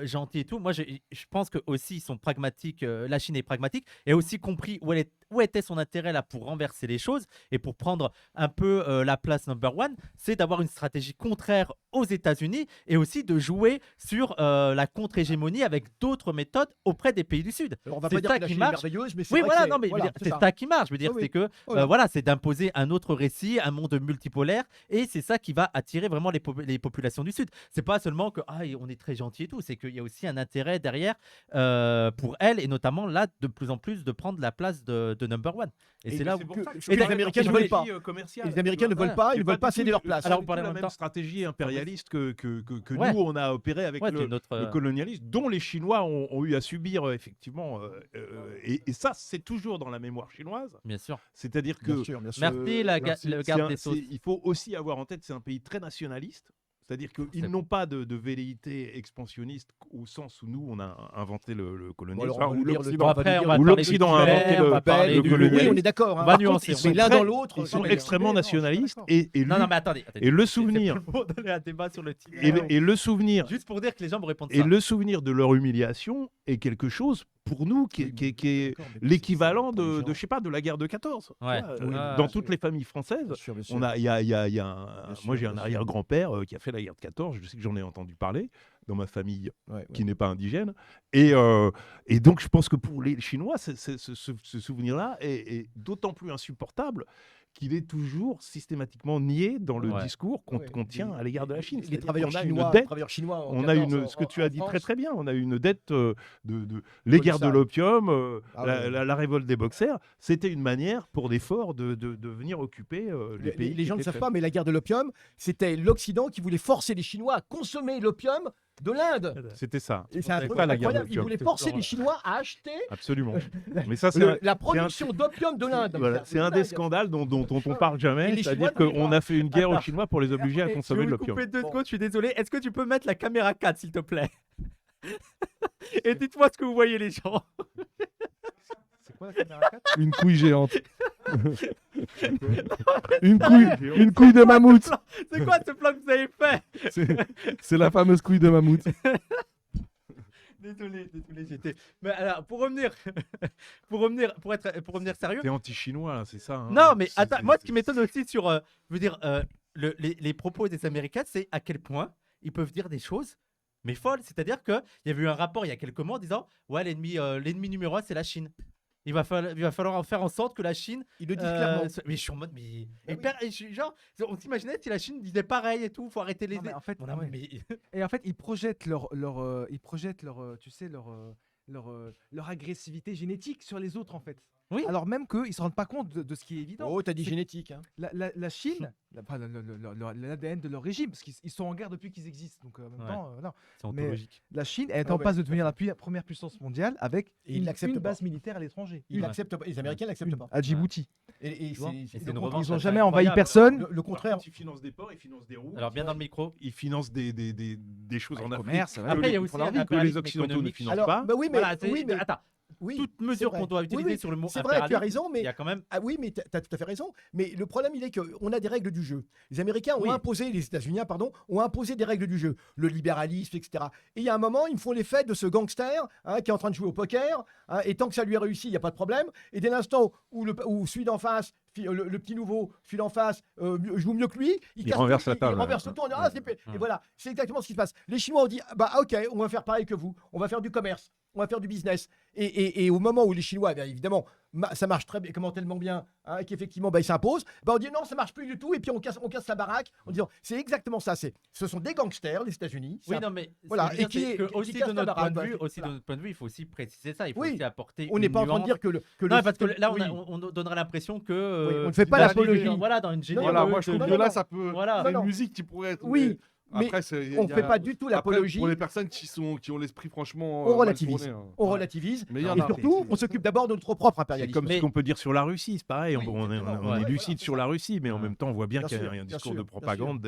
gentil et tout. Moi, je pense que aussi ils sont pragmatiques. La Chine est pragmatique et a aussi compris où était son intérêt là pour renverser les choses et pour prendre un peu la place number one. C'est d'avoir une stratégie contraire aux États-Unis et aussi de jouer sur la contre-hégémonie avec d'autres méthodes auprès des pays du Sud. Alors, on va C'est pas dire ça que la qui Chine est marche. merveilleuse, mais c'est Oui, vrai voilà, que non, mais voilà, c'est ça qui marche. Je veux dire, Oui, oui. c'est que Voilà. voilà, c'est d'imposer un autre récit, un monde multipolaire, et c'est ça qui va attirer vraiment les populations du Sud. C'est pas seulement que on est très gentil et tout, c'est qu'il y a aussi un intérêt derrière pour elle, et notamment là, de plus en plus, de prendre la place de number one. Et c'est là où Et les Américains ne veulent pas. Commerciale. Les Américains ne veulent pas, ils ne veulent pas céder leur place. Alors, Alors, on parlait en la même même temps. stratégie impérialiste que Ouais. nous, on a opéré avec Ouais, le, qui est notre, le colonialisme, dont les Chinois ont eu à subir, effectivement. Et ça, c'est toujours dans la mémoire chinoise. bien sûr. C'est-à-dire que Bien sûr, bien sûr. Merci, le garde des Sceaux. il faut aussi avoir en tête, c'est un pays très nationaliste. C'est-à-dire C'est- qu'ils n'ont pas de velléité expansionniste au sens où nous, on a inventé le colonialisme. alors, Enfin, on va où lire le l'Occident- Bon, après, on va où parler l'Occident a du inventé Tibet, on va parler le du- colonialisme. Oui, on est d'accord. On va Par nuancer, contre, on mais va- l'un dans l'autre, Ils sont mais- extrêmement non, je suis pas nationalistes d'accord. et Non, non, mais attendez. et le C'est souvenir- plus le donner un débat sur le Tibet. et le souvenir Juste pour dire que les gens me répondent et ça. le souvenir de leur humiliation est quelque chose pour nous qui est l'équivalent de je sais pas de la guerre de 14. Ouais. Tu vois, Oui, dans bien toutes les familles françaises, Bien sûr, bien sûr. on a il y a Bien sûr, moi j'ai bien un sûr. arrière-grand-père qui a fait la guerre de 14, je sais que j'en ai entendu parler dans ma famille Ouais, qui ouais. n'est pas indigène et donc je pense que pour les Chinois ce souvenir-là est d'autant plus insupportable qu'il est toujours systématiquement nié dans le Ouais. discours qu'on Ouais. tient à l'égard de la Chine. Les C'est-ce travailleurs a une chinois, dette en on a 14 une, ce que tu as dit France. très très bien, on a une dette de les guerres de Colossale. l'opium, Ah la, ouais. la révolte des boxers, c'était une manière pour des forts de venir occuper les pays. Les gens qui ne étaient savent faibles. pas, mais la guerre de l'opium, c'était l'Occident qui voulait forcer les Chinois à consommer l'opium de l'Inde. C'était ça. Et c'est un C'est truc pas la guerre de incroyable. Ils l'opium. voulaient forcer les Chinois à acheter Absolument. Mais ça, c'est un, la production d'opium de l'Inde. voilà, c'est un des scandales dont on parle Et jamais, les c'est-à-dire Chinois n'avaient qu'on pas. a fait une guerre aux Attends. Chinois pour les obliger à consommer de l'opium. couper 2 Bon. secondes, je suis désolé. Est-ce que tu peux mettre la caméra 4, s'il te plaît? Et dites-moi ce que vous voyez, les gens. C'est quoi la caméra 4? Une couille géante. une couille de mammouth. C'est quoi ce plan que vous avez fait? C'est la fameuse couille de mammouth. Désolé, j'étais. Mais alors, pour revenir sérieux. T'es anti-chinois, là, c'est ça. hein. Non, mais C'est- attends, moi, ce qui m'étonne aussi sur, je veux dire, les propos des Américains, c'est à quel point ils peuvent dire des choses, mais folles. C'est-à-dire qu'il y avait eu un rapport il y a quelques mois en disant, ouais, l'ennemi numéro 1, c'est la Chine. il va falloir en faire en sorte que la Chine. Ils le disent clairement. Mais je suis en mode, mais. Mais et je suis genre, on s'imaginait si la Chine disait pareil et tout, faut arrêter les. Non, mais en fait, Non, ouais. mais- Et en fait, ils projettent tu sais, leur agressivité génétique sur les autres, en fait. Oui. Alors même qu'eux, ils se rendent pas compte de ce qui est évident. Oh, t'as dit C'est- génétique. Hein. La Chine, l'ADN de leur régime, parce qu'ils sont en guerre depuis qu'ils existent. Donc en même Ouais. temps, non. C'est Mais- ontologique. La Chine elle est Ah en ouais. passe de devenir la première puissance mondiale avec Et ils une l'acceptent pas. base militaire à l'étranger. Ils l'acceptent pas. Les Américains l'acceptent pas. À Djibouti. Et Tu vois. c'est- c'est une Donc, revanche ils n'ont assez jamais envahi incroyable. personne. le contraire. Ils financent des ports, ils financent des routes. Alors, bien dans le micro. Ils financent des choses Ouais, en le Afrique. commerce, ouais. Après, il y a aussi que un les impérialisme Occidentaux ne économique. financent Alors, pas. bah oui, mais, Voilà, oui, mais attends, oui, toute c'est mesure vrai. qu'on doit Oui, utiliser oui, sur le mot c'est vrai, tu as impérialisme, raison, il mais y a quand même. ah oui, mais tu as tout à fait raison. Mais le problème, il est qu'on a des règles du jeu. Les Américains ont Oui. imposé, les États-Unis, pardon, ont imposé des règles du jeu. Le libéralisme, etc. Et il y a un moment, ils me font l'effet de ce gangster qui est en train de jouer au poker. Et tant que ça lui a réussi, il n'y a pas de problème. Et dès l'instant où celui d'en face, le petit nouveau, celui d'en face, joue mieux que lui, Il casse renverse tout, la table. Il renverse tout. Et voilà, c'est exactement ce qui se passe. Les Chinois ont dit bah ok, on va faire pareil que vous. On va faire du commerce. On va faire du business. Et au moment où les Chinois, bien évidemment, ça marche très bien, comment tellement bien, qu'effectivement, ils s'imposent, on dit non, ça marche plus du tout, et puis on casse la baraque en disant, c'est exactement ça. Ce sont des gangsters, les États-Unis. Oui, non, mais voilà, ce que je veux et qui dire, c'est est- que qui aussi casse de la notre point de baraque, vue, voilà. de notre point de vue, il faut aussi préciser ça. Il faut Oui. aussi apporter. On n'est une pas en train de nuance. dire que le Non, parce que système- là, oui. on donnerait l'impression que. Oui, on ne fait pas dans l'apologie. une- Voilà, dans une généreuse. Voilà, moi je de- trouve non, que là, non. ça peut. Voilà. C'est Non, une non. musique qui pourrait être. Oui, mais Après, on ne fait pas du tout Après, l'apologie. pour les personnes qui ont l'esprit franchement. On mal relativise. tourné, hein. On Ouais. relativise. Mais il y en Et a. surtout, on s'occupe d'abord de notre propre C'est impérialisme. comme Mais- ce qu'on peut dire sur la Russie, c'est pareil. Oui, on est exactement. Ouais, lucide voilà, sur la Russie, mais en Ouais. même temps, on voit bien Bien qu'il y a sûr, un bien discours sûr, de bien propagande.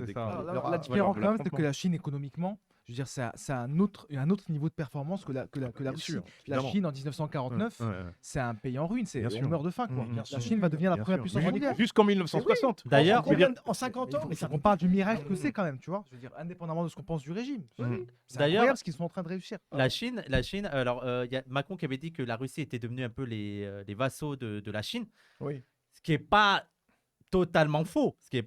C'est ça. Alors, Alors, la différence voilà, quand même, c'est que l'affrontement. la Chine économiquement, je veux dire, c'est un autre niveau de performance que la Bien Russie. sûr, La évidemment. Chine en 1949, Ouais, ouais. c'est un pays en ruine. Bien On sûr. meurt de faim. Quoi. Bien La sûr. Chine va devenir la Bien première sûr. puissance Ju- mondiale. Jusqu'en 1960. D'ailleurs, En combien- en 50 ans, mais ça On parle du miracle que c'est quand même, tu vois. Je veux dire, indépendamment de ce qu'on pense du régime. C'est D'ailleurs- incroyable ce qu'ils sont en train de réussir. La Chine, alors il y a Macron qui avait dit que la Russie était devenue un peu les vassaux de la Chine, Oui. ce qui n'est pas totalement faux. Il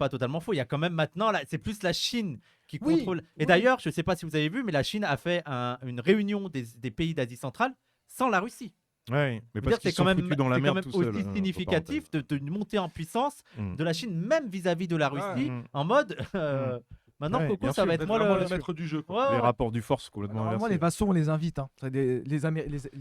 y a quand même maintenant, c'est plus la Chine qui Oui, contrôle. Et oui. d'ailleurs, je ne sais pas si vous avez vu, mais la Chine a fait une réunion des pays d'Asie centrale sans la Russie. Ouais, mais Je veux parce dire, qu'ils sont foutus dans la c'est quand merde même tout seuls. aussi significatif de monter en puissance Mm. de la Chine, même vis-à-vis de la Russie, Mm. en mode maintenant, Ouais, Coco, bien ça sûr, va être D'être moi vraiment le. le maître du jeu. quoi. Ouais, Les ouais. rapports du force complètement Alors, moi, les inversés. vassaux, on les invite. Hein.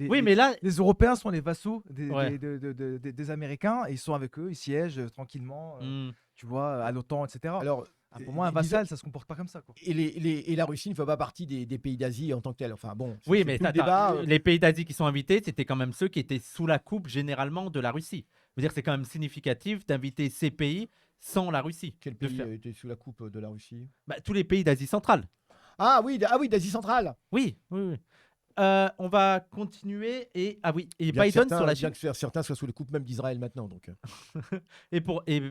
Oui, mais là, Les Européens sont les vassaux Ouais. des Américains et ils sont avec eux, ils siègent tranquillement, mm, tu vois, à l'OTAN, etc. Alors, Pour moi, un il vassal, ça se comporte pas comme ça. Quoi. et la Russie ne fait pas partie des pays d'Asie en tant que tel. Enfin bon, oui, c'est mais tout le attends, débat. les pays d'Asie qui sont invités, c'était quand même ceux qui étaient sous la coupe généralement de la Russie. Je veux dire, c'est quand même significatif d'inviter ces pays sans la Russie. Quel de pays faire- était sous la coupe de la Russie? Bah, tous les pays d'Asie centrale. Ah oui, d'Asie centrale. Oui, oui, oui. On va continuer et Bien que Biden certains- sur la bien Chine. que certains soient sous la coupe même d'Israël maintenant. Donc. Et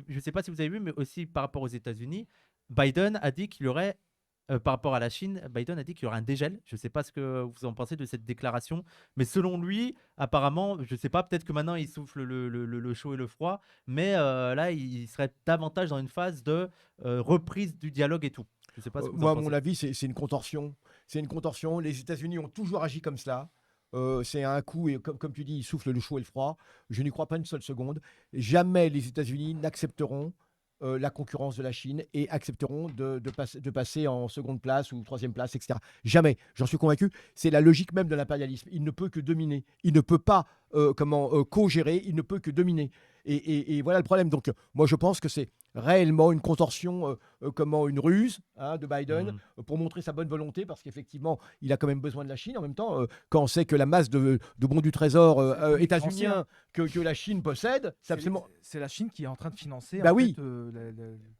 je ne sais pas si vous avez vu, mais aussi par rapport aux États-Unis, Biden a dit qu'il y aurait, par rapport à la Chine, Biden a dit qu'il y aurait un dégel. Je ne sais pas ce que vous en pensez de cette déclaration, mais selon lui, apparemment, je ne sais pas, peut-être que maintenant il souffle le chaud et le froid, mais là, il serait davantage dans une phase de reprise du dialogue et tout. Je ne sais pas ce que vous Moi, en à mon pensez. avis, c'est une contorsion. C'est une contorsion. Les États-Unis ont toujours agi comme cela. C'est un coup, et comme tu dis, ils soufflent le chaud et le froid. Je n'y crois pas une seule seconde. Jamais les États-Unis n'accepteront la concurrence de la Chine et accepteront de passer en seconde place ou troisième place, etc. Jamais. J'en suis convaincu. C'est la logique même de l'impérialisme. Il ne peut que dominer. Il ne peut pas co-gérer. Il ne peut que dominer. Et voilà le problème. Donc, moi, je pense que c'est réellement une contorsion, une ruse de Biden pour montrer sa bonne volonté, parce qu'effectivement, il a quand même besoin de la Chine. En même temps, quand on sait que la masse de bons du trésor états-unien que la Chine possède, c'est absolument... C'est la Chine qui est en train de financer Bah en oui. fait,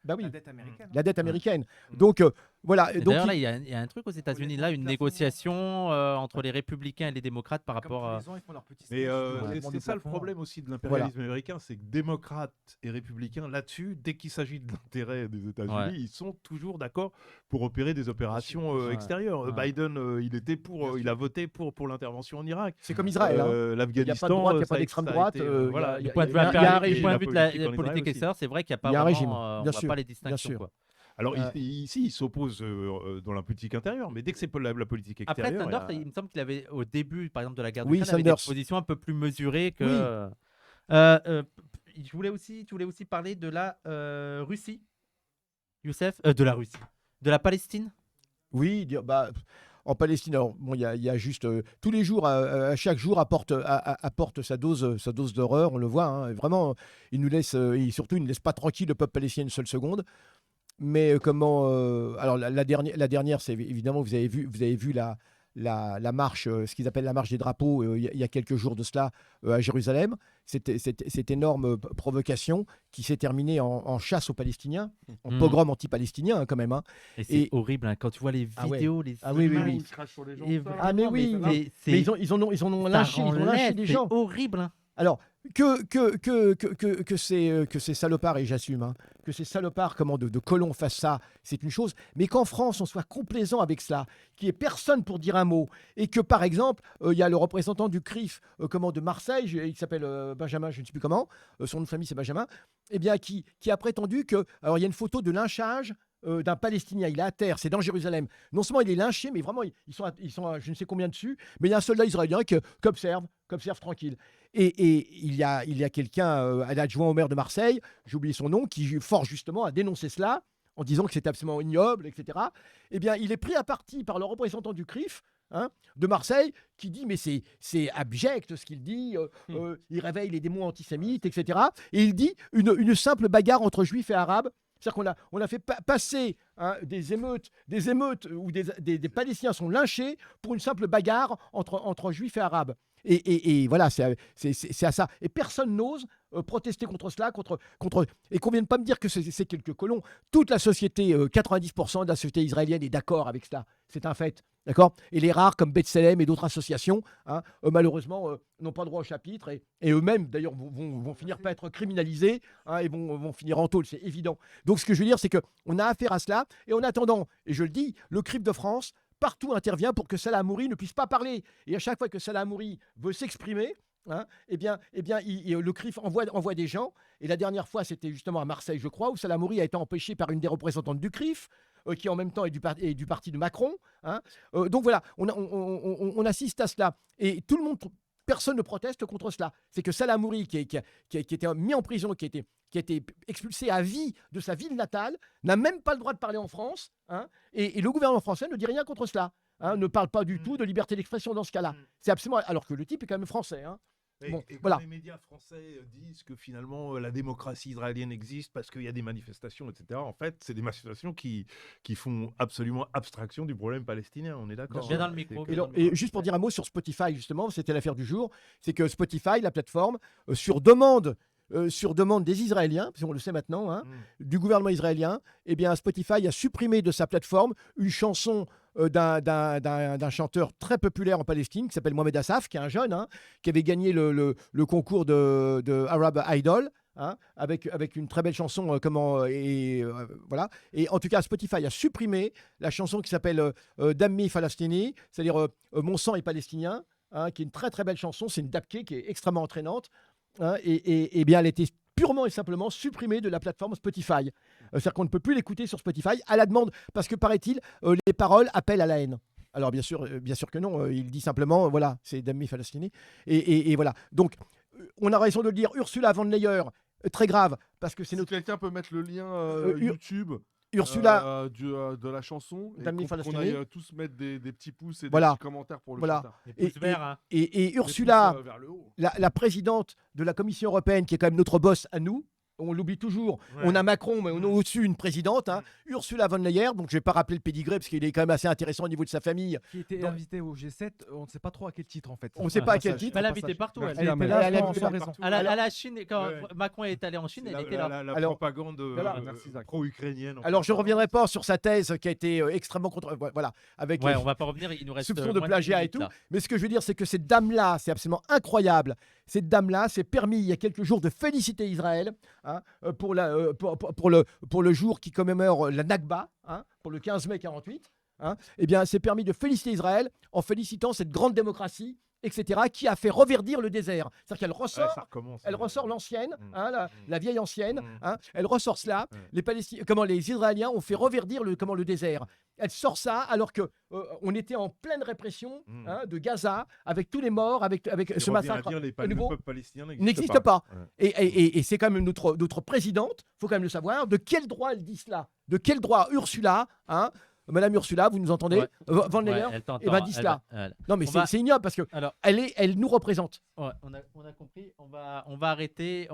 Bah oui, la dette américaine. la dette américaine. Donc, voilà. Et Donc, d'ailleurs, là, il y a un truc aux États-Unis, là, une négociation entre les républicains et les démocrates par rapport à. Mais Ouais. c'est ça le problème aussi de l'impérialisme américain, c'est que démocrates et républicains là-dessus, dès qu'il s'agit de l'intérêt des États-Unis, Ouais. ils sont toujours d'accord pour opérer des opérations Ouais. extérieures. Ouais. Biden, il a voté pour l'intervention en Irak. c'est comme Israël. hein. L'Afghanistan, Il y a pas de droite, il y a ça pas d'extrême ça a droite, été, il y a- Du point de vue il y a un impérial- du régime. point de vue de la politique en politique Israël extérieure, c'est vrai qu'il n'y a pas Il y a un vraiment, régime, on bien voit sûr, pas les distinctions. sûr. Quoi. Alors, ici, il s'oppose dans la politique intérieure, mais dès que c'est pour la politique Après, extérieure. Sanders, il me semble qu'il avait, au début, par exemple, de la guerre Oui, d'Ukraine, avait des Sanders. positions un peu plus mesurées que. Oui. Tu voulais aussi parler de la Russie, Youssef, de la Russie, de la Palestine. Oui, en Palestine, alors, bon, il y a juste tous les jours, à chaque jour apporte sa dose d'horreur, on le voit. Hein, vraiment, il nous laisse, et surtout, il ne laisse pas tranquille le peuple palestinien une seule seconde. Mais alors la dernière, c'est évidemment, vous avez vu la marche, ce qu'ils appellent la marche des drapeaux, il y a quelques jours de cela à Jérusalem. Cette énorme provocation qui s'est terminée en chasse aux Palestiniens, en pogrom anti-palestinien, hein, quand même. Hein. Et c'est horrible, hein, quand tu vois les vidéos, les oui, images. oui. Ils se crachent sur les gens. Et ça. Ah, mais oui, mais mais ils en ont lynché des gens. C'est horrible. Hein. Alors, que ces salopards, et j'assume, hein, que ces salopards de colons fassent ça, c'est une chose, mais qu'en France, on soit complaisant avec cela, qu'il n'y ait personne pour dire un mot, et que, par exemple, il y a le représentant du CRIF de Marseille, il s'appelle Benjamin, je ne sais plus comment, son nom de famille c'est Benjamin, eh bien, qui a prétendu que... Alors, il y a une photo de lynchage d'un Palestinien, il est à terre, c'est dans Jérusalem. Non seulement il est lynché, mais vraiment, ils sont à je ne sais combien dessus, mais il y a un soldat israélien qui observe tranquille. Et il y a quelqu'un, l'adjoint au maire de Marseille, j'ai oublié son nom, qui fort justement a dénoncé cela, en disant que c'était absolument ignoble, etc. Eh bien, il est pris à partie par le représentant du CRIF, hein, de Marseille, qui dit mais c'est abject ce qu'il dit, il réveille les démons antisémites, etc. Et il dit une simple bagarre entre juifs et arabes. C'est-à-dire qu'on a fait passer, hein, des émeutes où des Palestiniens sont lynchés pour une simple bagarre entre juifs et arabes. Et voilà, c'est à ça. Et personne n'ose protester contre cela, et qu'on ne vienne pas me dire que c'est quelques colons. Toute la société, 90% de la société israélienne est d'accord avec cela. C'est un fait. D'accord ? Et les rares, comme B'Tselem et d'autres associations, hein, malheureusement, n'ont pas droit au chapitre. Et eux-mêmes, d'ailleurs, vont finir par être criminalisés, hein, et vont finir en tôle, c'est évident. Donc, ce que je veux dire, c'est qu'on a affaire à cela. Et en attendant, et je le dis, le CRIF de France, partout intervient pour que Salah Hamouri ne puisse pas parler. Et à chaque fois que Salah Hamouri veut s'exprimer, hein, eh bien, le CRIF envoie des gens. Et la dernière fois, c'était justement à Marseille, je crois, où Salah Hamouri a été empêché par une des représentantes du CRIF, qui en même temps est du parti de Macron. Hein. Donc voilà, on assiste à cela. Et tout le monde... Personne ne proteste contre cela. C'est que Salah Hamouri, qui a été mis en prison, qui a été expulsé à vie de sa ville natale, n'a même pas le droit de parler en France. Hein, et le gouvernement français ne dit rien contre cela. Hein, ne parle pas du tout de liberté d'expression dans ce cas-là. C'est absolument... Alors que le type est quand même français. Hein. Bon, et voilà. quand les médias français disent que finalement la démocratie israélienne existe parce qu'il y a des manifestations, etc. En fait, c'est des manifestations qui font absolument abstraction du problème palestinien. On est d'accord. Bien dans le micro. Et juste pour dire un mot sur Spotify, justement, c'était l'affaire du jour. C'est que Spotify, la plateforme, sur demande des Israéliens, parce qu'on le sait maintenant, hein, du gouvernement israélien, eh bien, Spotify a supprimé de sa plateforme une chanson d'un chanteur très populaire en Palestine qui s'appelle Mohamed Assaf, qui est un jeune, hein, qui avait gagné le concours de Arab Idol, hein, avec une très belle chanson, voilà. Et en tout cas, Spotify a supprimé la chanson qui s'appelle Dammi Falastini, c'est-à-dire Mon sang est palestinien, hein, qui est une très très belle chanson. C'est une dabke qui est extrêmement entraînante, hein, et bien elle était purement et simplement supprimée de la plateforme Spotify. C'est-à-dire qu'on ne peut plus l'écouter sur Spotify à la demande, parce que paraît-il, les paroles appellent à la haine. Alors bien sûr que non, il dit simplement, voilà, c'est Dammi Falastini, et voilà. Donc, on a raison de le dire, Ursula von Leyen, très grave, parce que c'est Si notre... quelqu'un peut mettre le lien YouTube Ursula de la chanson, et Dammi qu'on Falastini. aille tous mettre des petits pouces et des Voilà. petits commentaires pour le Voilà. chanteur. Et Ursula, Vers le haut. la présidente de la Commission européenne, qui est quand même notre boss à nous, on l'oublie toujours. Ouais. On a Macron, mais on a au-dessus une présidente, hein, Ursula von Leyen. Donc je ne vais pas rappeler le pédigré, parce qu'il est quand même assez intéressant au niveau de sa famille. Qui était invité au G7, on ne sait pas trop à quel titre en fait. On ne sait pas à quel titre. Elle est invitée partout. Elle Elle était était là, elle a sans fait raison. à la Chine, quand Macron est allé en Chine, elle était là. La Alors, propagande merci, Zach. pro-ukrainienne. Alors je ne reviendrai pas sur sa thèse qui a été extrêmement voilà, avec Ouais, on va pas revenir, il nous reste soupçon de moins plagiat et minutes, tout. là. Mais ce que je veux dire, c'est que cette dame-là, c'est absolument incroyable. Cette dame-là s'est permis, il y a quelques jours, de féliciter Israël, hein, pour le jour qui commémore la Nakba, hein, pour le 15 mai 48. Hein, eh bien, s'est permis de féliciter Israël en félicitant cette grande démocratie, etc., qui a fait reverdir le désert. C'est-à-dire qu'elle ressort, ça recommence. elle ressort l'ancienne, la vieille ancienne, Mm. elle ressort cela. Les les Israéliens ont fait reverdir le désert. Elle sort ça alors que on était en pleine répression de Gaza, avec tous les morts, avec ce massacre. Le nouveau peuple palestinien n'existe pas. Ouais. Et c'est quand même notre présidente, il faut quand même le savoir, de quel droit elle dit cela? De quel droit Ursula, Madame Ursula, vous nous entendez? Ouais. Von der Ouais, Leyen, elle t'entend, et ben dit cela. elle- Non mais On va- c'est ignoble parce que Alors, elle nous représente. ouais, on a compris. On va arrêter.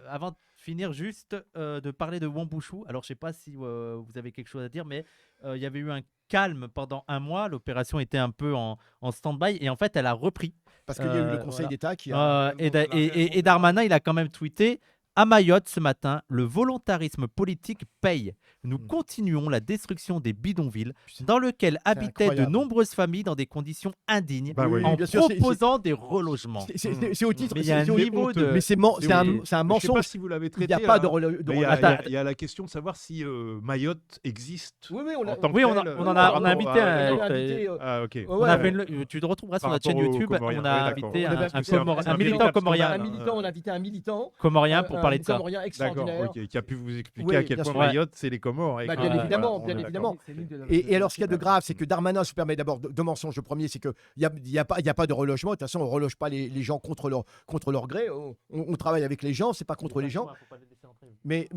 Avant de finir, juste de parler de Wambushu. Alors, je sais pas si vous avez quelque chose à dire, mais il y avait eu un calme pendant un mois. L'opération était un peu en stand-by et en fait, elle a repris. Parce qu'il y a eu le Conseil voilà. d'État qui a... Et Darmanin, il a quand même tweeté: à Mayotte ce matin, le volontarisme politique paye. Nous continuons la destruction des bidonvilles dans lesquels habitaient de incroyable. nombreuses familles dans des conditions indignes Bah oui. en Bien sûr, proposant des relogements. C'est au titre. Mais il y a un c'est au- niveau de... Mais c'est un Je sais pas mensonge. si vous l'avez Il traité. n'y a pas là. de Mais il y a- relation. il y a la question de savoir si Mayotte existe. Oui, oui, on a, en tant que Oui, on tel, a par rapport invité à- un- invité, Ah, ok. On a fait tu te retrouveras sur Par notre chaîne rapport aux YouTube. Comoriens. On a Oui, d'accord. invité On avait invité un militant véritable comorien. un militant, on a invité un militant. Comorien pour parler de ça. Comorien D'accord, extraordinaire. ok, qui a pu vous expliquer Oui, à quel bien point sûr. Mayotte, c'est les Comores. et Bah, que- bien voilà, évidemment, on bien est évidemment. d'accord. Et alors, ce qu'il y a de grave, c'est que Darmanin se permet d'abord deux mensonges. Le premier, c'est qu'il n'y a pas de relogement. De toute façon, on ne reloge pas les gens contre leur gré. On travaille avec les gens, c'est pas contre les gens. Mais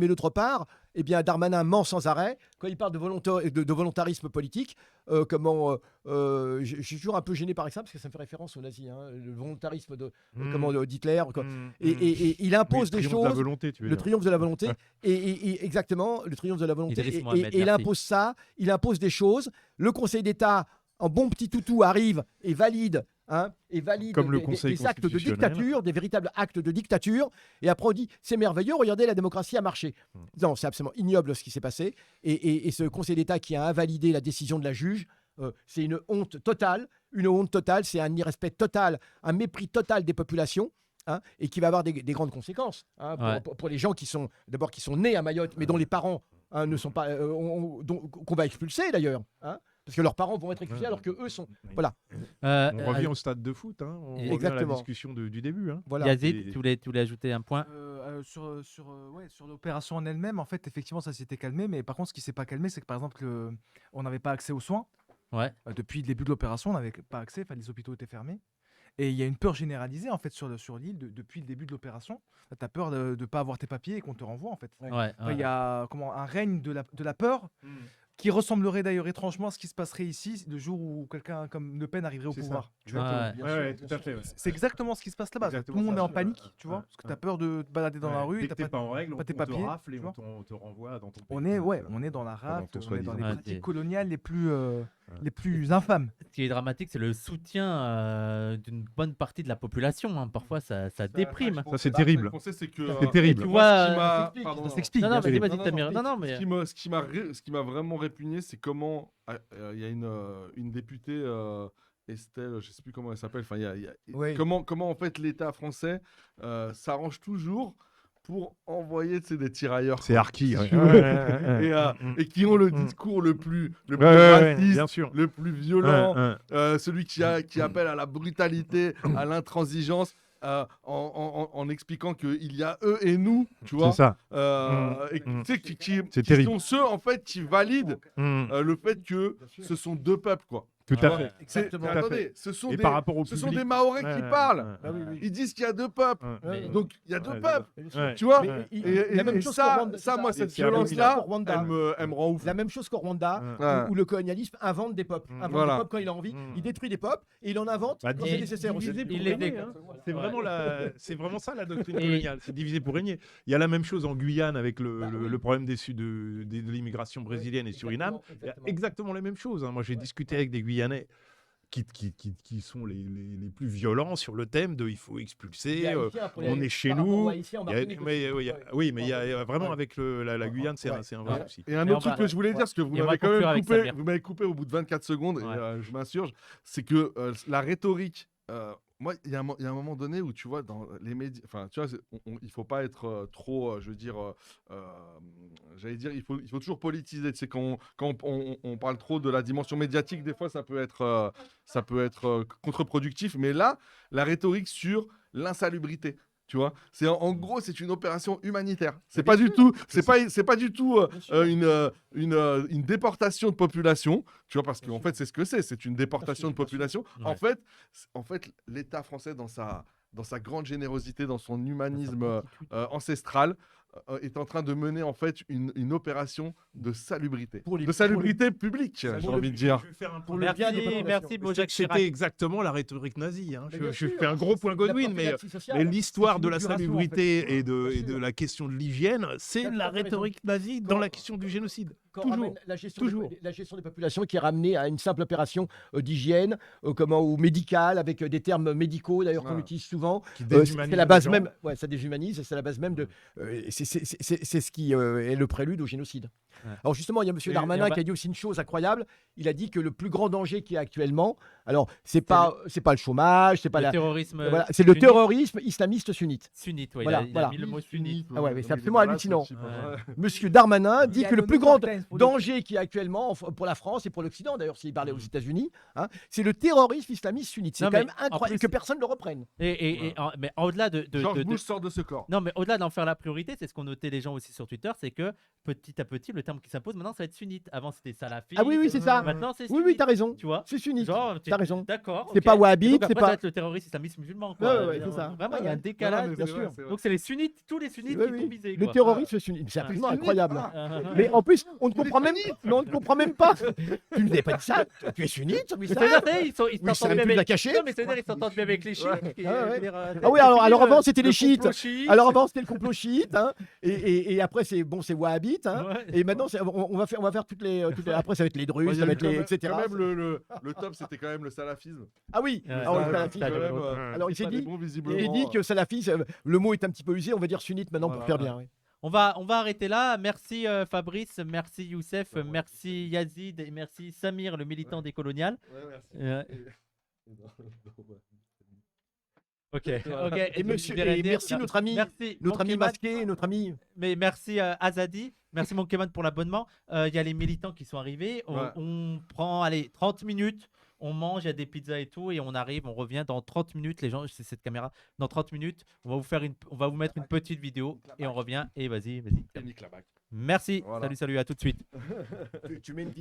d'autre part, eh bien, Darmanin ment sans arrêt quand il parle de volontarisme politique. Je suis toujours un peu gêné par ça parce que ça me fait référence aux nazis, le volontarisme d'Hitler. Et il impose des Le triomphe de la choses. volonté, tu veux Le dire. triomphe de la volonté. Et exactement, le triomphe de la volonté. Idriss Et Mohamed, il merci. impose ça, il impose des choses. Le Conseil d'État, en bon petit toutou, arrive et valide. Comme le des Conseil actes de constitutionnel. dictature, des véritables actes de dictature. Et après, on dit c'est merveilleux, regardez, la démocratie a marché. Non, c'est absolument ignoble ce qui s'est passé. Et ce Conseil d'État qui a invalidé la décision de la juge, c'est une honte totale. Une honte totale, c'est un irrespect total, un mépris total des populations. Et qui va avoir des grandes conséquences pour les gens qui sont nés à Mayotte, mais dont les parents ne sont pas, qu'on va expulser d'ailleurs, parce que leurs parents vont être expulsés alors que eux sont, voilà. On revient au stade de foot, on revient à la Exactement. discussion du début. Voilà. Yazid, tu voulais ajouter un point? Sur l'opération en elle-même, en fait, effectivement, ça s'était calmé. Mais par contre, ce qui s'est pas calmé, c'est que par exemple, on n'avait pas accès aux soins. Ouais. Depuis le début de l'opération, on n'avait pas accès. Les hôpitaux étaient fermés. Et il y a une peur généralisée en fait sur l'île depuis le début de l'opération. Tu as peur de ne pas avoir tes papiers et qu'on te renvoie en fait. Ouais, Il y a un règne de la peur qui ressemblerait d'ailleurs étrangement à ce qui se passerait ici le jour où quelqu'un comme Le Pen arriverait au C'est pouvoir. ça. Tu vois. Ouais. Tout à fait. C'est exactement ce qui se passe là-bas. Tout Exactement le monde est ça. en panique, tu vois, Ouais. parce que tu as peur de te balader dans la rue. Dès et que t'as t'es pas en règle, pas tes on te papiers, rafle et tu vois. on te renvoie dans ton pays. On est dans la rafle, ton on est dans soi-disant. les Ouais, pratiques des- coloniales les plus infâmes. Ce qui est dramatique, c'est le soutien d'une bonne partie de la population. Parfois, ça déprime. Ça, c'est terrible. Le conseil, c'est que. C'est terrible. Tu moi, vois, ce qui m'a- s'explique, pardon, ça non. s'explique. Non, non, bien mais sûr. vas-y, Tamir. Non, non, mais Ce qui m'a vraiment répugné, c'est comment il y a une députée, Estelle, je sais plus comment elle s'appelle. Enfin, Oui. comment en fait l'État français s'arrange toujours pour envoyer des tirailleurs. C'est Arki. Ouais. Et qui ont le discours le plus Ouais, raciste, bien sûr. le plus violent, Ouais. celui qui appelle à la brutalité, à l'intransigeance. En expliquant qu'il y a eux et nous, tu vois, C'est ça. et tu sais, qui terrible. sont ceux en fait qui valident Mm. le fait que ce sont deux peuples, quoi. Tout Tu à vois, fait. Exactement. mais attendez, ce sont Et par rapport au ce sont public. des Mahorais qui parlent. Ouais, ouais, Ils disent qu'il y a deux peuples. ouais. Donc il y a deux Ouais, peuples. Ouais. Tu vois. Ouais. Et la même chose qu'au ça, Rwanda, c'est moi, ça. cette C'est la même violence-là, chose qu'au Rwanda. elle me rend ouf. La même chose qu'au Rwanda, Ouais. où le colonialisme invente des peuples. Invente Voilà. des peuples quand il a envie. Il détruit des peuples et il en invente Bah, quand c'est nécessaire aussi. il est dé- C'est vraiment ça la doctrine Et- coloniale, c'est diviser pour régner. Il y a la même chose en Guyane avec Bah oui. le problème de l'immigration brésilienne et Suriname. Il y a exactement les mêmes choses. Moi, j'ai discuté avec des Guyanais qui sont les plus violents sur le thème de il faut expulser, on est chez nous. Oui, mais il y a vraiment Ouais. avec la Guyane, c'est un vrai Ouais. souci. Et un Et autre on truc va- que je voulais dire, parce que vous Et on va m'avez quand même conclure avec coupé, Samir. vous m'avez coupé au bout de 24 secondes, Ouais. et je m'insurge, c'est que la rhétorique, Moi, il y a un moment donné où, tu vois, dans les médias, enfin, tu vois, il faut pas être trop, je veux dire, j'allais dire, il faut toujours politiser. C'est quand on parle trop de la dimension médiatique, des fois, ça peut être contre-productif. Mais là, la rhétorique sur l'insalubrité. Tu vois, en gros, c'est une opération humanitaire. C'est pas du tout, c'est pas du tout une déportation de population. Tu vois, parce qu'en fait, c'est ce que c'est. C'est une déportation de population. Ouais. En fait, l'État français, dans sa grande générosité, dans son humanisme ancestral, est en train de mener en fait une opération de salubrité, de salubrité publique, j'ai envie de dire. Je vais faire un Pour le bien des populations. Merci Bojack Chirac. C'était exactement la rhétorique nazie. Hein. Mais bien Je sûr, fais un gros point Godwin, la mais prophylaxie sociale, l'histoire c'est de une la épuration, en fait. salubrité et Bien de sûr. la question de l'hygiène, c'est T'as la tout à fait raison. rhétorique nazie dans la question du génocide. Quand Toujours. ramène la gestion, Toujours. la gestion des populations qui est ramenée à une simple opération d'hygiène, ou médicale, avec des termes médicaux d'ailleurs qu'on Ouais. utilise souvent. Qui C'est déshumanise la base les gens. même, ouais, ça déshumanise, et c'est la base même de. C'est ce qui est le prélude au génocide. Ouais. Alors justement, il y a M. Et Darmanin on va- qui a dit aussi une chose incroyable. Il a dit que le plus grand danger qui est actuellement, alors c'est pas le chômage, c'est pas Le la, terrorisme. voilà, c'est le sunnite. terrorisme islamiste sunnite. Sunnite, ouais, Voilà, il a voilà. mis le mot sunnite. Ah ouais, c'est Mais absolument voilà, hallucinant. c'est- Ouais. Monsieur Darmanin dit Il y a que le le plus New grand York Times pour le- danger qui est actuellement pour la France et pour l'Occident, d'ailleurs, s'il parlait aux États-Unis, hein, c'est le terrorisme islamiste sunnite. C'est Non, quand mais même en incroyable plus- que personne ne le reprenne. Mais au-delà de, George Bush sort de ce corps. Non, mais au-delà d'en faire la priorité, c'est ce qu'ont noté les gens aussi sur Twitter, c'est que petit à petit, le terme qui s'impose maintenant, ça va être sunnite. Avant, c'était salafiste. Ah oui, oui, c'est ça. Maintenant, c'est Oui, sunnite. oui, t'as raison. Tu vois C'est sunnite. Genre, T'as raison. D'accord. C'est ok. pas wahhabite, Et donc, c'est après, pas- ça va être le terroriste islamiste musulman. Quoi. Ouais, ouais, c'est ça. Vraiment, il y a un Ouais. décalage. Non, bien c'est sûr. vrai, c'est vrai. Donc, c'est les sunnites, tous les sunnites Oui, qui oui. sont visés. Le quoi. terrorisme sunnite, c'est Ah. absolument incroyable. Ah. Mais en plus, on ne comprend même, mais on ne comprend même pas. Tu ne nous avais pas dit ça. Tu es sunnite, Mais ça. c'est-à-dire, ils Oui, ça s'entendent même bien plus la avec. cacher. Non, mais c'est-à-dire, ils s'entendent bien avec les chiites. qui- Ah ouais. dire, Ah oui, alors avant, c'était les chiites. chiites. Alors avant, c'était le complot chiite, hein, et après, c'est wahhabite, hein, Ouais. et maintenant, on va faire toutes les, après, ça va être les druzes, Ouais, il y ça va avait être les, quand etc. même le top, c'était quand même le salafisme. Ah oui, Ouais. alors, le Ouais, salafisme, ça, quand même, l'autre. alors il c'est s'est pas des dit, bons, il visiblement. est dit que salafisme, le mot est un petit peu usé, on va dire sunnite maintenant pour Voilà, faire bien. Oui. On va arrêter là. Merci Fabrice, merci Youssef, merci Yazid et merci Samir, le militant des coloniales. Ok. Et monsieur, je dirais et dire- merci notre ami, Merci notre ami Monkeyman. masqué, notre ami. Mais merci Azadi, merci Monkeyman pour l'abonnement. Il y a les militants qui sont arrivés. Ouais. On prend 30 minutes. On mange, il y a des pizzas et tout, et on arrive, on revient dans 30 minutes. Les gens, c'est cette caméra. Dans 30 minutes, on va vous mettre une petite vidéo et on revient. Et vas-y. Et nique la bague. Merci. Voilà. Salut, à tout de suite. Tu mets une